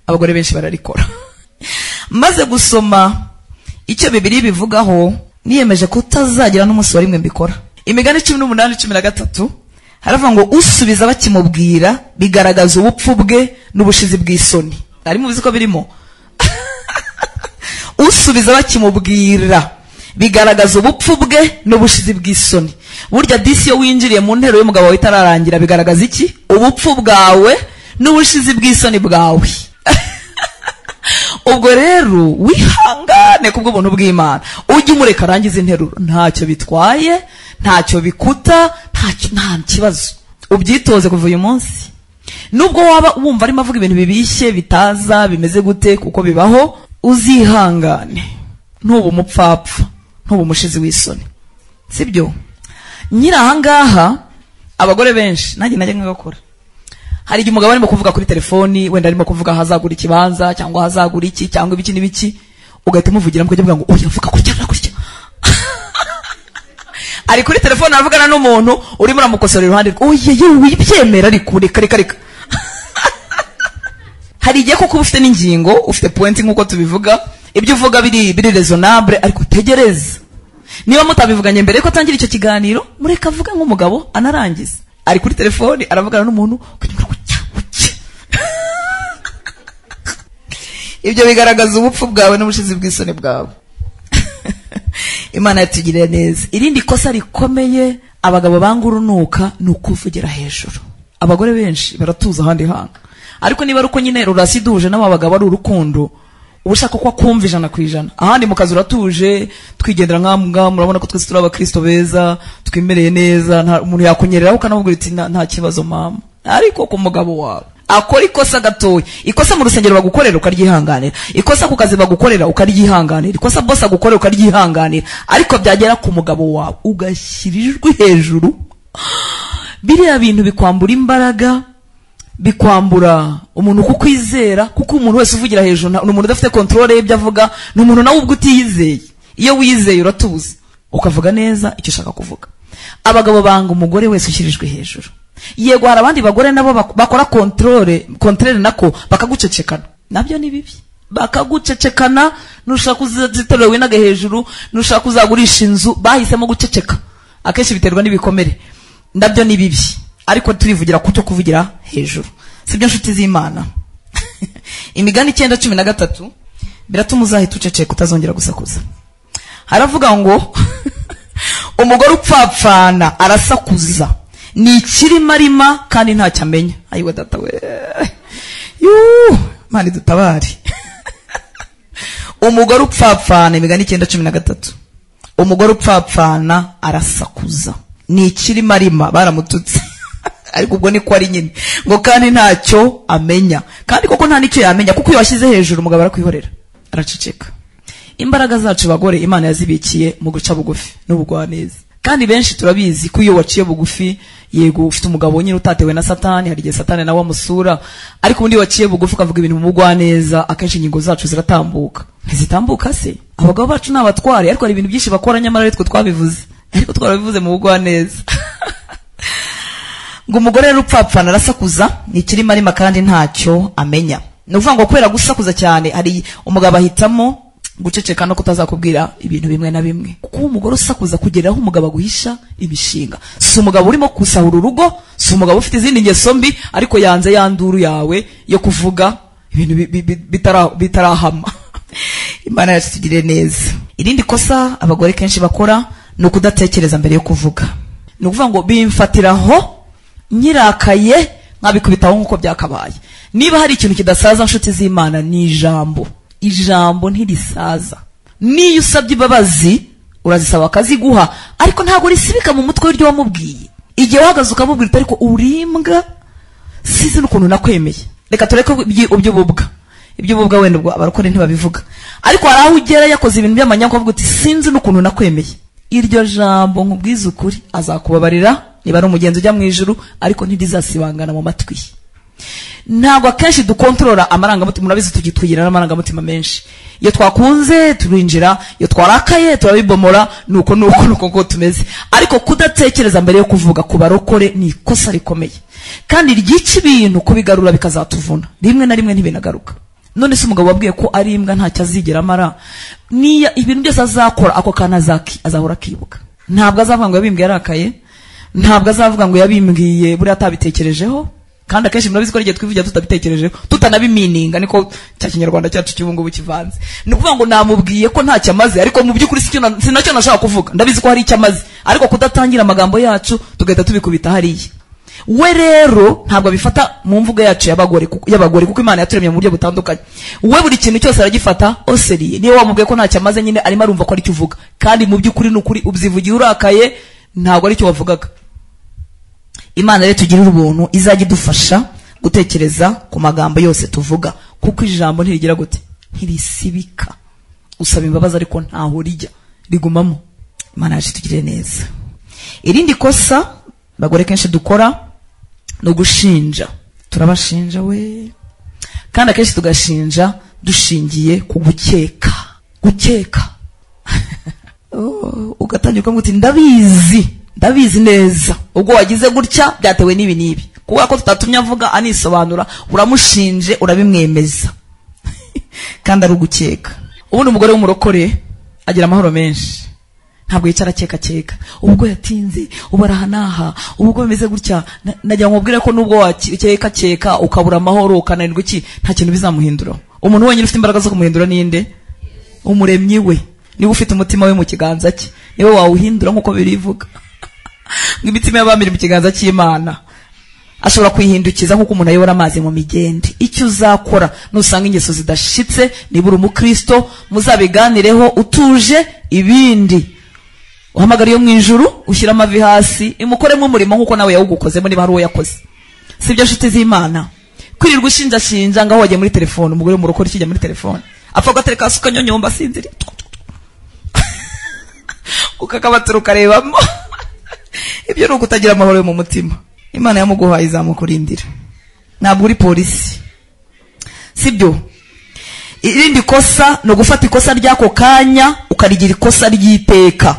abagore benshi bararikora. Maze gusoma icyo Bibiliya bivugaho, niyemeje kutazagira n'umunsi wa rimwe mbikora. Imigani 18:13 haravuga ngo usubiza bakimubwira bigaragaza ubupfu bwe n'ubushizi bw'isoni. Ari mubizi ko birimo? Usubiza bakimubwira bigaragaza ubupfu bwe n'ubushizi bw'isoni. Burya disi yo winjiriye mu ntero y'umugabo wawe itararangira bigaragaza iki? Ubupfu bwawe n'ubushizi bw'isoni bwawe. Ubwo rero wihangane kubwo buntu bw'Imana, ujye umureka arangiza interuro, ntacyo bitwaye, ntacyo bikuta, nta kibazo. Ubyitoze kuva uyu munsi. Nubwo waba wumva arimo avuga ibintu bibishye bitaza bimeze gute, kuko bibaho, uzihangane. Ntuba umupfapfa, ntuba umushizi w'isoni. Sibyo? Nyira ahangaha abagore benshi nanjye najya ngakora. Hari igihe umugabo arimo kuvuga kuri telefoni, wenda arimo kuvuga hazagura ikibanza cyangwa hazagura iki cyangwa ibiki n'ibiki, ugahita umuvugira mukajya mvuga ngo oya vuga kurya kurya. Ari kuri telefoni avugana n'umuntu urimo uramukosora iruhande rwe, oye yewe wibyemera ariko reka. Hari igihe koko ufite n'ingingo, ufite point nkuko tubivuga, ibyo uvuga biri raisonnable, ariko tegereza. Niba mutabivuganye mbere ko atangira icyo kiganiro, mureka avuga nk'umugabo anarangiza. Ari kuri telefoni aravugana n'umuntu, ibyo bigaragaza ubupfu bwawe n'ubushizi bw'isoni bwawe. Imana yatugirira neza. Irindi kosa rikomeye abagabo banga urunuka ni ukuvugira hejuru. Abagore benshi baratuza ahandi hanga, ariko niba ruko nyine rurasiduje n'abo bagabo ari urukundo, ubushaka ko akumva 100%. Ahandi mu kazi uratuje, twigendera nk'amwe, murabona ko twese turi abakristo beza, twimereye neza, nta umuntu yakunyerera ukanamubwira ati nta kibazo mama. Ariko ku mugabo wawe akora ikosa gatoya, ikosa mu rusengero bagukorera ukaryihanganira, ikosa ku kazi bagukorera ukaryihanganira, ikosa boss agukorera ukaryihanganira, ariko byagera ku mugabo wawe ugashirijwe hejuru, biriya bintu bikwambura imbaraga, bikwambura umuntu kukwizera, kuko umuntu wese uvugira hejuru ni umuntu udafite control y'ibyo avuga, ni umuntu nawe ubwo utiyizeye. Iyo wizeye uratuza ukavuga neza icyo ushaka kuvuga. Abagabo banga umugore wese ushyirijwe hejuru. Yego hari abandi bagore nabo bakora control nako bakagucecekana, nabyo ni bibi. Bakagucecekana, nushaka kuzitorera winaga hejuru, nushaka kuzagurisha inzu, bahisemo guceceka. Akenshi biterwa n'ibikomere, nabyo ni bibi. Ariko turivugira kucyo kuvugira hejuru. Sibyo nshuti z'Imana? Imigani 9:13 biratuma uzahita uceceka utazongera gusakuza. Haravuga ngo umugore upfapfana arasakuza, ni ikirimarima kandi ntacyo amenya. Ayiwe data we, mani dutabari. Umugore upfapfana, Imigani 9:13, umugore upfapfana arasakuza, ni ikirimarima, baramututse. Ariko ubwo niko ari nyine ngo kandi ntacyo amenya, kandi koko nta nicyo yamenya, kuko iyo washyize hejuru umugabo arakwihorera, araceceka. Imbaraga zacu bagore Imana yazibikiye mu guca bugufi n'ubugwaneza, kandi benshi turabizi ko iyo waciye bugufi, yego ufite umugabo nyine utatewe na Satani, hari igihe Satani nawe amusura, ariko undi waciye bugufi ukavuga ibintu mu bugwaneza, akenshi ingingo zacu ziratambuka. Ntizitambuka se? Abagabo bacu n'abatware, ariko hari ibintu byinshi bakora nyamara ariko twabivuze, ariko twarabivuze mu bugwaneza. Ngo umugore rero upfapfana arasakuza, ni ikirimarima kandi ntacyo amenya. Ni ukuvuga ngo kubera gusakuza cyane, hari umugabo ahitamo guceceka no kutazakubwira ibintu bimwe na bimwe, kuko umugore usakuza kugeraho umugabo aguhisha imishinga. Si umugabo urimo kusahura urugo, si si umugabo ufite izindi ngeso mbi ariko yanze yanduru yawe yo kuvuga ibintu bitarahama. Imana yacu tugire neza. Irindi kosa abagore kenshi bakora ni ukudatekereza mbere yo kuvuga. Ni ukuvuga ngo bimfatiraho nyirakaye nkabikubitaho nk'uko byakabaye. Niba hari ikintu kidasaza nshuti z'Imana ni ijambo. Ijambo ntirisaza. Niyo usabye imbabazi urazisaba akaziguha ariko ntago risibika mu mutwe w'iryo wamubwiye. Igihe wahagaze ukamubwira ariko urimbwa sizi n'ukuntu nakwemeye. Reka tureke iby'ububwa wenda ubwo abarokore ntibabivuga. Ariko hari aho ugera yakoze ibintu by'amanyako avuga uti sinzi n'ukuntu nakwemeye. Iryo jambo nkubwiza ukuri azakubabarira niba ari umugenzi ujya mu ijuru ariko ntirizasibangana mu matwi. Ntabwo akenshi dukontorora amarangamutima. Murabizi tugitwigira n'amarangamutima menshi. Iyo twakunze turinjira, iyo twarakaye turabibomora, nuko tumeze. Ariko kudatekereza mbere yo kuvuga ku barokore ni ikosa rikomeye. Kandi ryica ibintu kubigarura bikazatuvuna. Rimwe na rimwe ntibinagaruka. None se umugabo wabwiye ko ari imbwa ntacyo azigera amara, niya ibintu byose azakora ako kana azahora akibuka. Ntabwo azavuga ngo yabimbwiye yarakaye, ntabwo azavuga ngo yabimbwiye buri atabitekerejeho. Kandi akenshi murabizi ko igihe twivugira tutabitekerejeho tutanabimininga, niko cya kinyarwanda cyacu cy'ubungubu kivanze. Ni ukuvuga ngo namubwiye ko ntacyo amaze ariko mu by'ukuri sinacyo nashaka kuvuga. Ndabizi ko hari icyo amaze ariko kudatangira amagambo yacu tugahita tubikubita hariya. We rero ntabwo abifata mu mvugo yacu y'abagore kuko Imana yaturemye mu buryo butandukanye. We buri kintu cyose aragifata oseriye. Niyo wamubwiye ko ntacyo amaze nyine arimo arumva ko ari cyo uvuga, kandi mu by'ukuri n'ukuri ubyivugiye urakaye ntabwo ari cyo wavugaga. Imana rero tugirira ubuntu izajya idufasha gutekereza ku magambo yose tuvuga, kuko ijambo ntirigira gute, ntirisibika. Usaba imbabazi ariko ntaho rijya, rigumamo. Imana yacu tugirire neza. Irindi kosa bagore kenshi dukora no gushinja. Turabashinja we, kandi akenshi tugashinja dushingiye ku gukeka. Ugatangira ukavuga uti ndabizi neza ubwo wagize gutya byatewe n'ibi kuko ko tutatumye avuga anisobanura, uramushinje urabimwemeza. Kandi ari ugukeka. Ubundi umugore w'umurokore agira amahoro menshi, ntabwo yicara keka ubwo yatinze ubarahanaha ubwo bimeze gutya. Najya nkubwira ko nubwo wakeka ukabura amahoro ukananirwa iki, nta kintu bizamuhindura. Umuntu wenyine ufite imbaraga zo kumuhindura ninde? Umuremyi we. Niba ufite umutima we mu kiganza cye niwe wawuhindura nk'uko birivuga. Imitima y'abamiri mu kiganza cy'Imana. Ashobora kwihindukiza nk'uko umuntu ayobora amazi mu migende. Icyo uzakora nusanga ingeso zidashitse, nibura umukristo muzabiganireho utuje, ibindi uhamagara iyo mu ijuru ushyira amavi hasi imukoremo umurimo nk'uko nawe yawugukozemo niba hari uwo yakoze. Sibyo nshuti z'Imana? Kwirirwa ushinja ngaho wagiye muri telefone. Umugore w'umurokore kijya muri telefone apfa gatereka asuka nyonyomba sinzira ukakabatura ukarebamo. Ibyo ni ukutagira amahoro yo mu mutima. Imana yamuguhaye izamukurindira, ntabwo uri polisi. Sibyo? Irindi kosa no gufata ikosa ry'ako kanya ukarigira ikosa ry'iteka.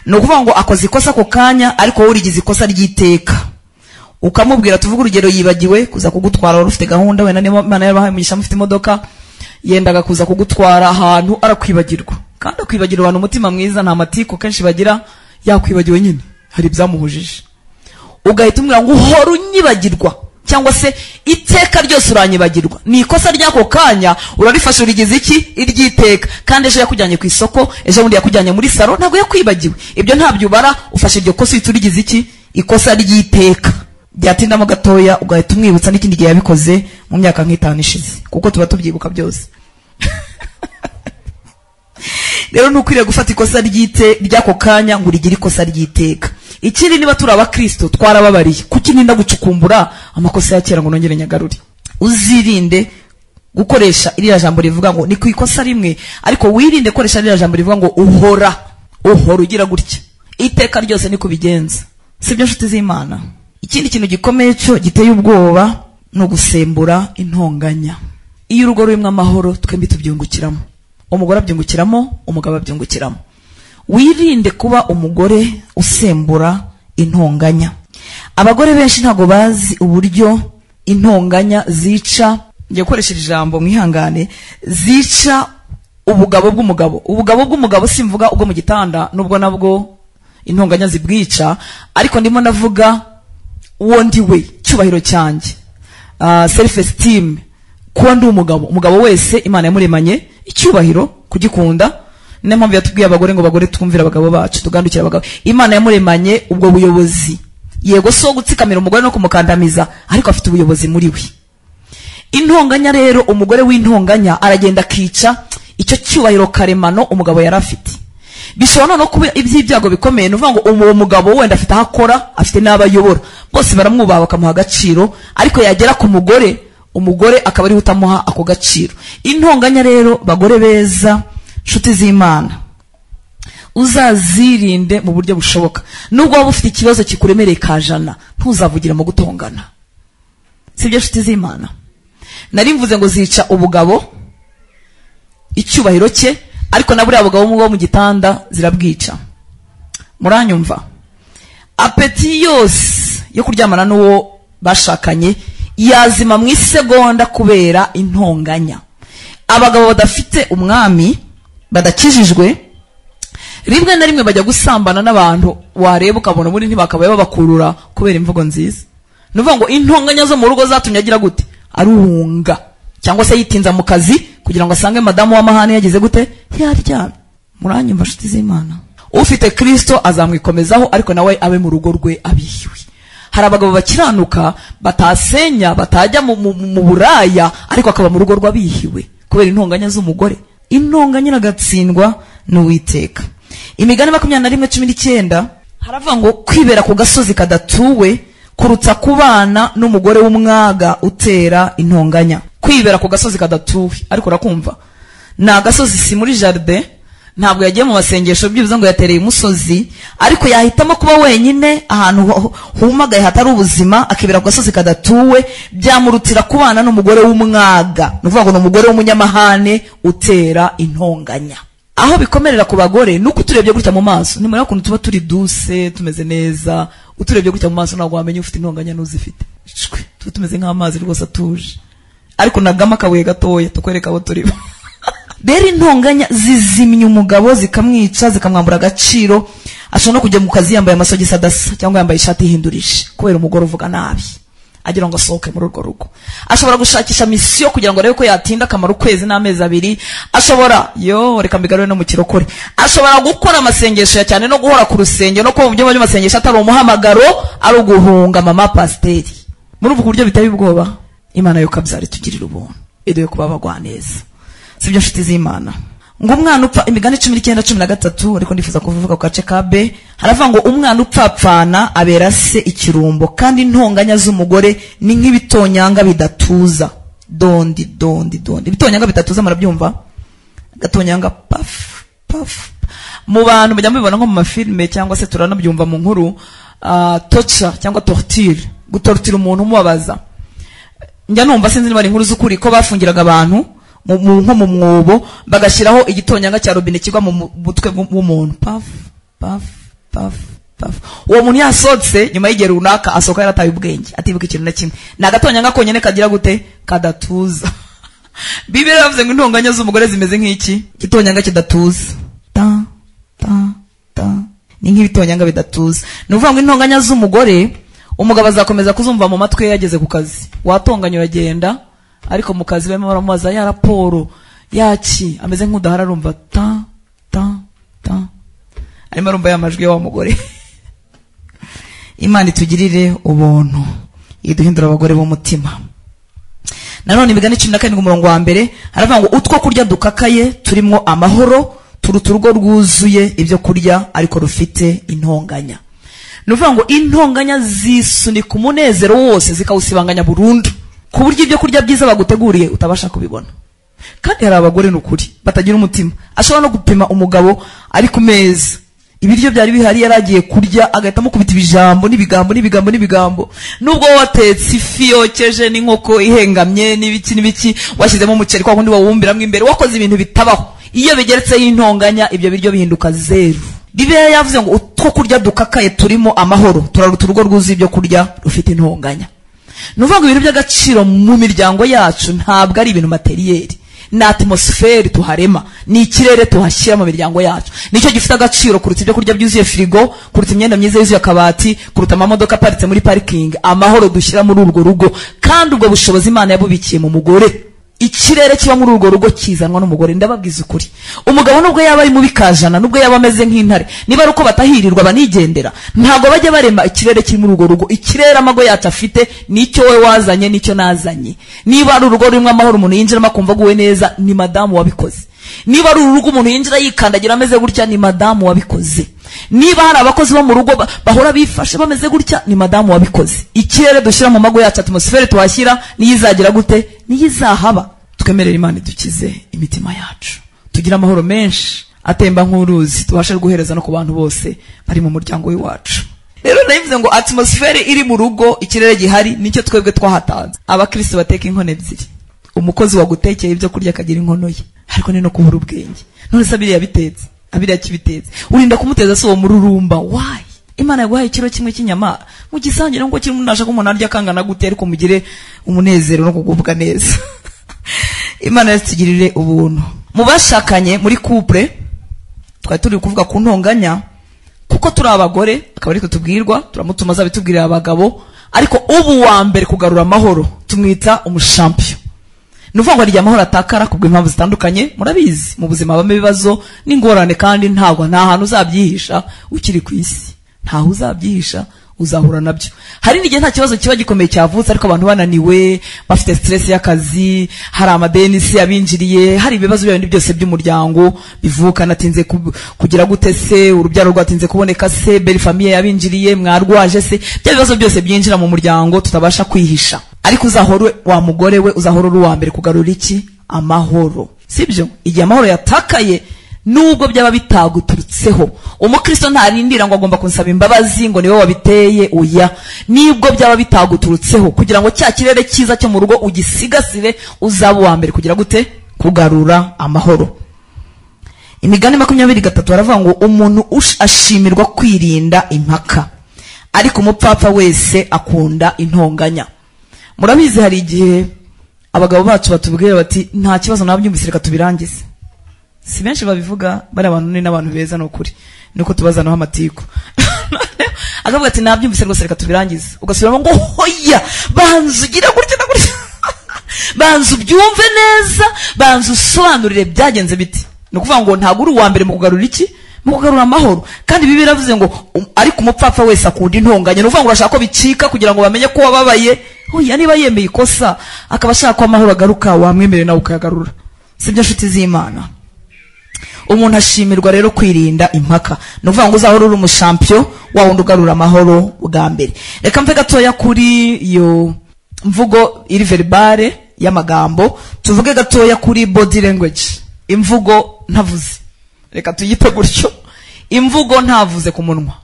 No kuvuga ngo akoze ikosa ako kanya ariko wowe urigize ikosa ry'iteka. Ukamubwira tuvuga urugero yibagiwe kuza kugutwara, wari ufite gahunda wenda Imana yarabahaye umugisha mufite imodoka, yendaga kuza kugutwara ahantu arakwibagirwa. Kandi akwibagirwa abantu umutima mwiza nta matiko kenshi bagira, yakwibagiwe nyine hari ibyamuhujije. Ugahita umubwira ngo uhora unyibagirwa cyangwa se iteka ryose uranyibagirwa. Ni ikosa ry'ako kanya urarifasha urigize iki? Iryiteka. Kandi ejo yakujyanye ku isoko, ejo bundi yakujyanye muri saro, ntabwo yakwibagiwe. Ibyo ntabyo ubara, ufashe iryo kosa uhita urigize iki? Ikosa ry'iteka. Byatindamo gatoya ugahita umwibutsa n'ikindi gihe yabikoze mu myaka nk'itanu ishize, kuko tuba tubyibuka byose. Rero nukwiriye gufata ikosa ry'ako kanya ngo urigire ikosa ry'iteka. Ikindi niba turi abakristo twarababariye, kuki ninda gucukumbura amakosa ya kera ngo nongere nyagarure. Uzirinde gukoresha iriya jambo rivuga ngo ni ku ikosa rimwe, ariko wirinde koresha iriya jambo rivuga ngo uhora ugira gutya iteka ryose niko bigenza. Sibyo nshuti z'Imana? Ikindi kintu gikomeye cyo giteye ubwoba no gusembura intonganya. Iyo urugo rurimo amahoro twembi tubyungukiramo. Umugore abyungukiramo, umugabo abyungukiramo. Wirinde kuba umugore usembura intonganya. Abagore benshi ntago bazi uburyo intonganya zica, ngiye gukoresha ijambo mwihangane, zica ubugabo bw'umugabo. Ubugabo bw'umugabo simvuga ubwo mu gitanda, nubwo nabwo intonganya zibwica, ariko ndimo navuga uwo ndi we, cyubahiro cyanjye, self esteem, kuba ndi umugabo wese Imana yamuremanye icyubahiro, kugikunda. Niyo mpamvu yatubwiye abagore ngo bagore twumvira abagabo bacu, tugandukira abagabo. Imana yamuremanye ubwo buyobozi. Yego so gutsikamira umugore no kumukandamiza, ariko afite ubuyobozi muri we. Intonganya rero, umugore w'intonganya aragenda akica icyo cyubahiro karemano umugabo yari afite. Bishobora no kuba iby'ibyago bikomeye, nuvuga ngo uwo mugabo wenda afite aho akora, afite n'abayobora, bose baramwubaha bakamuha agaciro, ariko yagera ku umugore akaba ari utamuha ako gaciro. Intonganya rero, bagore beza, nshuti z'Imana, uzazirinde mu buryo bushoboka. Nubwo waba ufite ikibazo kikuremereye kajana, ntuzavugire mu gutongana. Sibyo nshuti z'Imana? Nari mvuze ngo zica ubugabo, icyubahiro cye, ariko na buriya bugabo bo mu gitanda zirabwica. Muranyumva? Apeti yose yo kuryamana n'uwo bashakanye yazima mu isegonda kubera intonganya. Abagabo badafite umwami, badakijijwe, rimwe na rimwe bajya gusambana n'abantu wareba ukabona muri ntibakabaye babakurura kubera imvugo nziza. Nuvuga ngo intonganya zo mu rugo zatumye agira gute? Aruhunga, cyangwa se yitinza mu kazi kugira ngo asange madamu w'amahane yagize gute? Yaryamye. Muranyumva nshuti z'Imana? Ufite Kristo azamwikomezaho, ariko nawe abe mu rugo rwe abihiwe. Hari abagabo bakiranuka, batasenya, batajya mu buraya, ariko akaba mu rugo rw'abihiwe kubera intonganya z'umugore. Intonganya iragatsindwa n'Uwiteka. Imigani 21:19 haravuga ngo kwibera ku gasozi kadatuwe kurutsa kubana n'umugore w'umwaga utera intonganya. Kwibera ku gasozi kadatuwe, ariko urakumva, ni agasozi si muri jardin, ntabwo yagiye mu masengesho by'ubuze ngo yatereye umusozi, ariko yahitamo kuba wenyine ahantu humagaye hatari ubuzima, akibera ku gasozi kadatuwe, byamurutira kubana n'umugore w'umwaga. Nuvuga ngo n'umugore w'umunyamahane utera intonganya. Aho bikomerera ku bagore nuko turebye gutya mu maso, nimara kuntu tuba turi duse, tumeze neza, uturebye gutya mu maso ntabwo wamenye ufite intonganya n'uzifite. Tuba tumeze nk'amazi rwose atuje, ariko nagama kabuye gatoya tukwereka abo turibo. Rero intonganya zizimya umugabo, zikamwica, zikamwambura agaciro. Ashobora no kujya mu kazi yambaye amasogisi adasa, cyangwa yambaye ishati ihindurije kubera umugore uvuga nabi, agira ngo asohoke muri urwo rugo. Ashobora gushakisha misiyo kugira ngo arebe ko yatinda akamara ukwezi n'amezi 2. Ashobora reka mbigarure no mu kirokore, ashobora gukora amasengesho ya cyane no guhora ku rusengero no kuba mu byumba by'amasengesho atari umuhamagaro, ari uguhunga mama pasiteri. Muri ubwo buryo biteye ubwoba, Imana yo kabyari tugirira ubuntu, iduye kuba abagwaneza. Sibyo nshuti z'Imana? Ngo umwana upfa, Imigani 19:13, ariko ndifuza kuvuga ku gace ka B, haravuga ngo umwana upfapfana abera se ikirumbo, kandi intonganya z'umugore ni nk'ibitonyanga bidatuza. Dondi. Ibitonyanga bidatuza murabyumva? Gatonyanga paf. Mu bantu bajya mubibona nko mu mafilme, cyangwa se turanabyumva mu nkuru, torture cyangwa torture, gutortira umuntu umubabaza. Njya numva sinzi niba ari inkuru z'ukuri ko bafungiraga abantu nko mu mwobo, bagashyiraho igitonyanga cya robine kigwa mu butwe bw'umuntu. Paf. Uwo muntu yasotse nyuma y'igihe runaka asohoka yarataye ubwenge, atibuka ikintu na kimwe. Ni agatonyanga konyine kagira gute? Kadatuza. Bibiliya yavuze ngo intonganya z'umugore zimeze nk'iki? Igitonyanga kidatuza. Ni nk'ibitonyanga bidatuza. Ni ukuvuga ngo intonganya z'umugore, umugabo azakomeza kuzumva mu matwi ye yageze ku kazi. Watonganya uragenda, ariko mu kazi barimo baramubaza ya raporo yaki, ameze nk'udahara, arumva ta arimo arumva ya majwi y'uwo mugore. Imana itugirire ubuntu, iduhindura abagore b'umutima. Nanone Imigani 17:1 haravuga ngo utwo kurya dukakaye turimo amahoro, turuta urugo rwuzuye ibyo kurya ariko rufite intonganya. Nuvuga ngo intonganya zisunika umunezero wose, zikawusibanganya burundu, ku buryo ibyo kurya byiza baguteguriye utabasha kubibona. Kandi hari abagore n'ukuri batagira umutima, ashobora no gupima umugabo ari ku meza, ibiryo byari bihari yaragiye kurya, agahitamo kubita ibijambo n'ibigambo. Nubwo watetse ifi yokeje n'inkoko ihengamye n'ibiki washyizemo umuceri kwa kundi wawumbiramo imbere, wakoze ibintu bitabaho, iyo bigeretseho intonganya ibyo biryo bihinduka zero. Bibiliya yavuze ngo utwo kurya dukakaye turimo amahoro, turaruta urugo rwuzuye ibyo kurya rufite intonganya. Nuvuga ngo ibintu by'agaciro mu miryango yacu ntabwo ari ibintu materiyeri, na atmosphere tuharema, ni ikirere tuhashyira mu miryango yacu. Nicyo gifite agaciro kuruta ibyo kurya byuzuye frigo, kuruta imyenda myiza yuzuye akabati, kuruta amamodoka aparitse muri parking. Amahoro dushyira muri urwo rugo, kandi ubwo bushobozi Imana yabubikiye mu mugore. Ikirere kiba muri urwo rugo kizanwa n'umugore. Ndababwiza ukuri, umugabo nubwo yaba ari mubi kajana, nubwo yaba ameze nk'intare, niba ari uko batahirirwa banigendera, ntago bajya barema ikirere kiri muri urwo rugo. Ikirere amago yacu afite nicyo we wazanye, nicyo nazanye. Niba ari urugo rurimo amahoro umuntu yinjiramo akumva aguwe neza, ni madamu wabikoze. Niba ari urugo umuntu yinjira yikandagira ameze gutya, ni madamu wabikoze. Niba hari abakozi bo mu rugo bahora bifashe bameze gutya, ni madamu wabikoze. Ikirere dushyira mu mago yacu, atmosphere tuhashyira, niyo izagira gute, niyo izahaba. Twemerere Imana idukize imitima yacu, tugira amahoro menshi atemba nk'uruzi, tubashe guhereza no ku bantu bose bari mu muryango w'iwacu. Rero nayivuze ngo atmosphere iri mu rugo, ikirere gihari, nicyo twebwe twahatanze. Abakristo bateka inkono ebyiri, umukozi wagutekeye ibyo kurya akagira inkono ye, ariko ni no kubura ubwenge. None se abiriya bitetse, abiriya kibitetse, urinda kumuteza so mu rurumba. Why? Imana yaguhaye ikiro kimwe cy'inyama, mugisangire ngo kiri munasha ko umuntu arya kangana gute, ariko mugire umunezero no kugubwa neza. Imana yatugirire ubuntu. Mubashakanye muri couple, twari turi kuvuga ku ntonganya, kuko turi abagore, akaba ariko tubwirwa, turamutuma zabitubwirira abagabo, ariko ubu wa mbere kugarura amahoro tumwita umushampion. Nuvuga ngo ari amahoro atakara kubwo impamvu zitandukanye. Murabizi mu buzima bamwe bibazo n'ingorane, kandi nta hantu uzabyihisha ukiri ku isi, ntaho uzabyihisha, uzahura nabyo. Hari n'igihe nta kibazo kiba gikomeye cyavutse, ariko abantu bananiwe, bafite stress y'akazi, hari amadeni se yabinjiriye, hari ibibazo by'ibindi byose by'umuryango bivuka, natinze kugira gute se, urubyaro rwatinze kuboneka se, belle famille yabinjiriye, mwarwaje se, bya bibazo byose byinjira mu muryango tutabasha kwihisha. Ariko uzahora wa mugore we, uzahora uri uwa mbere kugarura iki? Amahoro. Sibyo? Igihe amahoro yatakaye, nubwo byaba bitaguturutseho, umukristo ntarindira ngo agomba kunsaba imbabazi ngo niwe wabiteye. Oya, nibwo byaba bitaguturutseho, kugira ngo cya kirere cyiza cyo mu rugo ugisigasire, uzaba uwa mbere kugira gute? Kugarura amahoro. Imigani 23 baravuga ngo umuntu ashimirwa kwirinda impaka, ariko umupfapfa wese akunda intonganya. Murabizi hari igihe abagabo bacu batubwira bati nta kibazo nabyumvise reka tubirangize. Si benshi babivuga, bari abantu ni n'abantu beza n'ukuri, nuko tubazanaho amatiko. Akavuga ati nabyumvise rwose reka tubirangize. Ugasubiramo ngo hoya, banzu gira gutya na gutya. Banzu byumve neza, banzu sobanurire byagenze biti. Nukuvuga ngo ntago uri uwa mbere mu kugarura iki? Mu kugarura amahoro. Kandi Bibiliya iravuze ngo ariko umupfapfa wese akunda intonganya. Nukuvuga ngo urashaka ko bicika kugira ngo bamenye ko wababaye. Hoya, niba yemeye ikosa akaba ashaka ko amahoro agaruka, wamwemere nawe ukayagarura. Sibyo nshuti z'Imana? Umuntu ashimirwa rero kwirinda impaka. Nuvuga ngo uzahora uri umushampion wa wundi ugarura amahoro bwa mbere. Reka mve gatoya kuri iyo mvugo iri verbale y'amagambo, tuvuge gatoya kuri body language. Imvugo ntavuze, reka tuyite gutyo, imvugo ntavuze ku munwa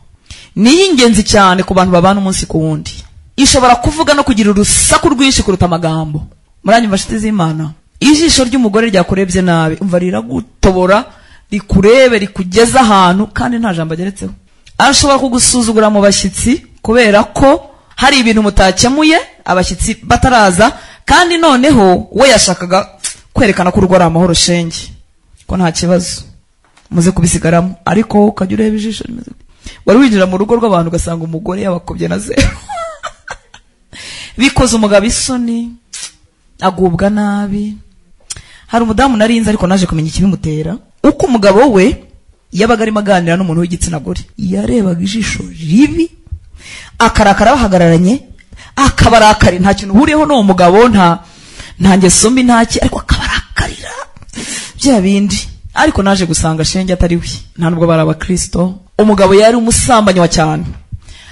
ni ingenzi cyane ku bantu babana umunsi ku wundi. Ishobora kuvuga no kugira urusaku rwinshi kuruta amagambo. Muranyumva nshuti z'Imana? Ijisho ry'umugore ryakurebye nabi, umva riragutobora, rikurebe, rikugeza ahantu, kandi nta jambo ageretseho. Arashobora kugusuzugura mu bashyitsi kubera ko hari ibintu mutakemuye, abashyitsi bataraza, kandi noneho we yashakaga kwerekana ko urugo ari amahoro shenge, ko nta kibazo muze kubisigaramo, ariko ukajya ureba ijisho rimeze. Wari winjira mu rugo rw'abantu ugasanga umugore yabakobye na zero. Bikoze umugabo isoni, agubwa nabi. Hari umudamu narinze ariko naje kumenya ikibimutera. Uko umugabo we yabaga arimo aganira n'umuntu w'igitsina gore, yarebaga ijisho ribi, akarakara bahagararanye, akabarakari nta kintu uhuriyeho n'uwo mugabo, nta ngeso mbi ntaki, ariko akabarakarira bya bindi. Ariko naje gusanga shenge atari we, nta nubwo bari abakristo. Umugabo yari umusambanyi cyane.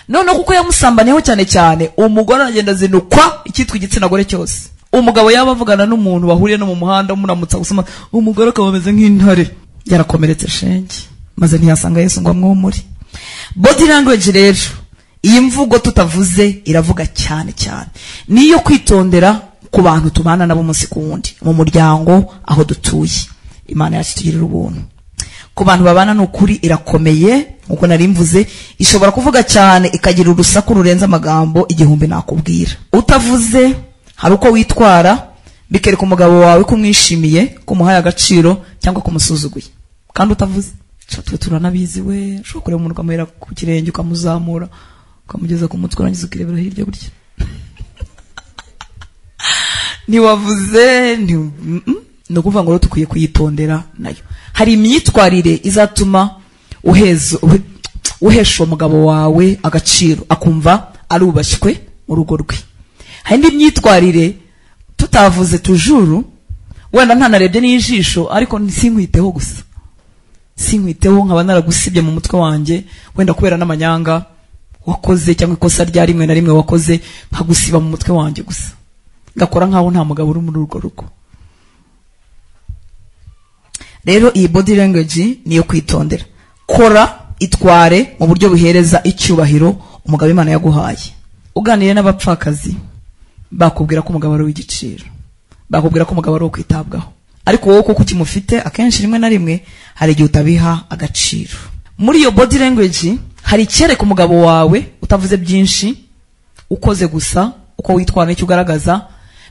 None kuko yamusambanyeho cyane cyane, umugore aragenda zinukwa icyitwa igitsina gore cyose. Umugabo yaba avugana n'umuntu bahuriye no mu muhanda, muramutsa gusoma, umugore akaba ameze nk'intare, yarakomeretse shenge, maze ntiyasanga Yesu ngo amwomore. Body language rero, iyi mvugo tutavuze iravuga cyane cyane, niyo kwitondera ku bantu tubana nabo umunsi ku wundi, mu muryango aho dutuye. Imana yacu tugirira ubuntu. Ku bantu babana n'ukuri irakomeye, uko nari mvuze, ishobora kuvuga cyane ikagira urusaku rurenza amagambo igihumbi nakubwira. Utavuze hari uko witwara, bikereka umugabo wawe kumwishimiye, kumuhaye agaciro cyangwa kumusuzuguye kandi utavuze. Twe turanabizi we, ushobora kureba umuntu ukamuhera ku kirenge ukamuzamura ukamugeza ku mutwe urangiza ukirebera hirya gutya. Ntiwavuze no kuvuga ngo tukwiye kuyitondera nayo. Hari imyitwarire izatuma uhesha umugabo wawe agaciro akumva arubashywe mu rugo rwe. Hari indi myitwarire tutavuze tujuru, wenda ntanarebye n'ijisho ariko sinkwiteho gusa, sinkwiteho nkaba naragusibye mu mutwe wanjye wenda kubera n'amanyanga wakoze cyangwa ikosa rya rimwe na rimwe wakoze, nkagusiba mu mutwe wanjye gusa ngakora nkaho nta mugabo uri muri urwo rugo. Rero iyi body language niyo kwitondera. Kora itware mu buryo buhereza icyubahiro umugabo Imana yaguhaye. Uganire n'abapfakazi bakubwira ko umugabo ari w'igiciro, bakubwira ko umugabo ari kwitabwaho, ariko wowe kuko ukimufite akenshi rimwe na rimwe hari igihe utabiha agaciro. Muri iyo body language hari icyereka umugabo wawe utavuze byinshi, ukoze gusa uko witwara n'icyo ugaragaza,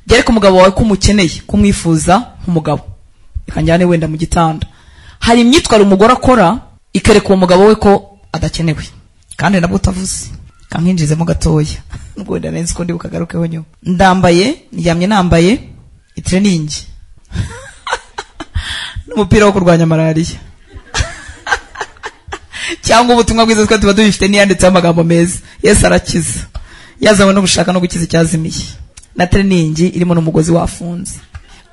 byereka umugabo wawe ko umukeneye, kumwifuza nk'umugabo. Ikanjyane wenda mu gitanda. Hari imyitwarire umugore akora ikereka uwo mugabo we ko adakenewe kandi nabwo utavuze. Kankinjizemo gatoya nubwo wenda nenzi ko ndi bukagarukeho nyuma. Ndambaye, ndyamye nambaye training n'umupira wo kurwanya malaria cyangwa ubutumwa bwiza twa tuba dufite niyanditse amagambo meza. Yesu arakiza, yazanywe no gushaka no gukiza icyazimiye, na training irimo n'umugozi wafunze.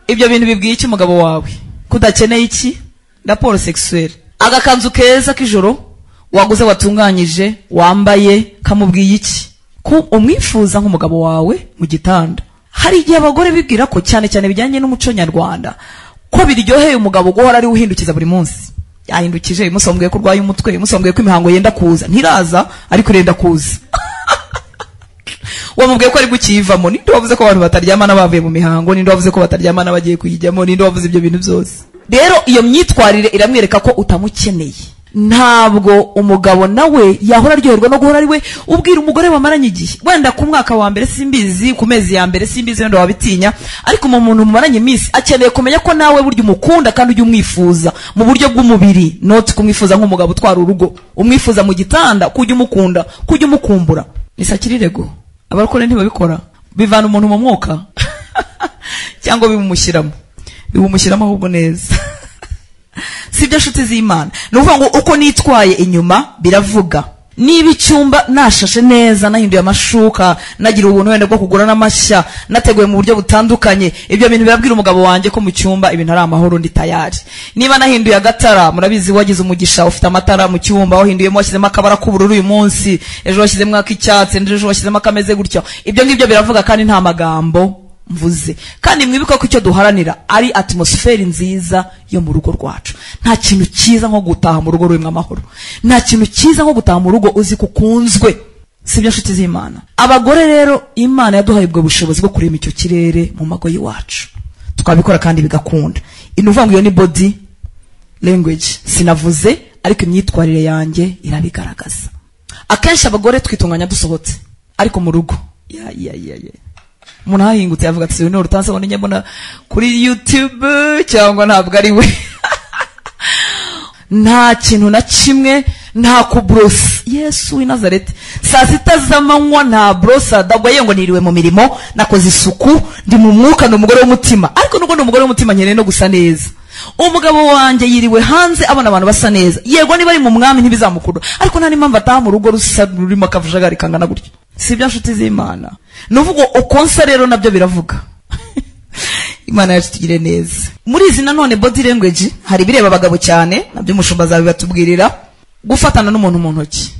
Ibyo bintu bibwiye iki umugabo wawe? Kudakeneye iki? Raporo sexuelle. Agakanzu keza k'ijoro waguze watunganyije wambaye kamubwiye iki? Ko umwifuza nk'umugabo wawe mu gitanda. Hari igihe abagore bibwira ko cyane cyane bijyanye n'umuco nyarwanda ko biryoheye umugabo guhora ari uhindukiza buri munsi. Yahindukije uyu munsi wambwiye ko urwaye umutwe, uyu munsi wambwiye ko imihango yenda kuza, ntiraza ariko irenda kuza. Wamubwiye ko ari gukivamo. Ninde wavuze ko abantu bataryamana bavuye mu mihango? Ninde wavuze ko bataryamana bagiye kuyijyamo? Ninde wavuze ibyo bintu byose? Rero iyo myitwarire iramwereka ko utamukeneye. Ntabwo umugabo nawe yahora aryoherwa no guhora ari we ubwira umugore wamaranye igihe, wenda ku mwaka wa mbere simbizi, ku mezi ya mbere simbizi, wenda wabitinya, ariko mu muntu mumaranye iminsi akeneye kumenya ko nawe burya umukunda kandi ujye umwifuza mu buryo bw'umubiri, not kumwifuza nk'umugabo utwara urugo. Umwifuza mu gitanda, kujya umukunda, kujya umukumbura. Nisakirirego abarokore ntibabikora, bivana umuntu mu mwuka cyangwa bibumushyiramo ahubwo neza. Sibyo nshuti z'Imana. Nuvuga ngo uko nitwaye inyuma biravuga. Niba icyumba nashashe neza, nahinduye amashuka, nagira ubuntu wenda bwo kugura n'amashya, nateguye mu buryo butandukanye, ibyo bintu birabwira umugabo wanjye ko mu cyumba ibintu ari amahoro, ndi tayari. Niba nahinduye agatara, murabizi wagize umugisha ufite amatara mu cyumba, wahinduyemo washyizemo akabara k'ubururu uyu munsi, ejo washyizemo ak'icyatsi, ejo washyizemo akameze gutyo. Ibyo ngibyo biravuga kandi nta magambo mvuze. Kandi mwibuka ko icyo duharanira ari atmosphere nziza yo mu rugo rwacu. Nta kintu cyiza nko gutaha mu rugo rw'imwe amahoro, nta kintu cyiza nko gutaha mu rugo uzi kukunzwe. Sibyo nshuti z'Imana. Abagore rero Imana yaduhaye ubwo bushobozi bwo kurema icyo kirere mu mago y'iwacu, tukabikora kandi bigakunda. Inuvuga ngo iyo ni body language. Sinavuze ariko imyitwarire yanjye irabigaragaza. Akenshi abagore twitunganya dusohotse, ariko mu rugo umuntu ahingutse yavuga ati "Uyu ni urutansa ngo njye kuri YouTube cyangwa ntabwo ari we." Nta kintu na kimwe, nta kubrosa. Yesu w'i Nazareti, saa sita z'amanywa nta brosa, dagwaye ngo niriwe mu mirimo, nakoze isuku, ndi mu mwuka, n'umugore w'umutima. Ariko nubwo n'umugore w'umutima nkeneye no gusa neza. Umugabo wanjye yiriwe hanze abona abantu basa neza. Yego niba ari mu mwami ntibizamukuru, ariko nta n'impamvu ataha mu rugo rusa rurimo akavujagari kangana gutyo. Sibyo nshuti z'Imana. Nuvuga ukonsa rero nabyo biravuga. Imana yacu tugire neza. Muri izi nanone body language hari bireba abagabo cyane, nabyo umushumba zabibatubwirira. Gufatana n'umuntu mu ntoki,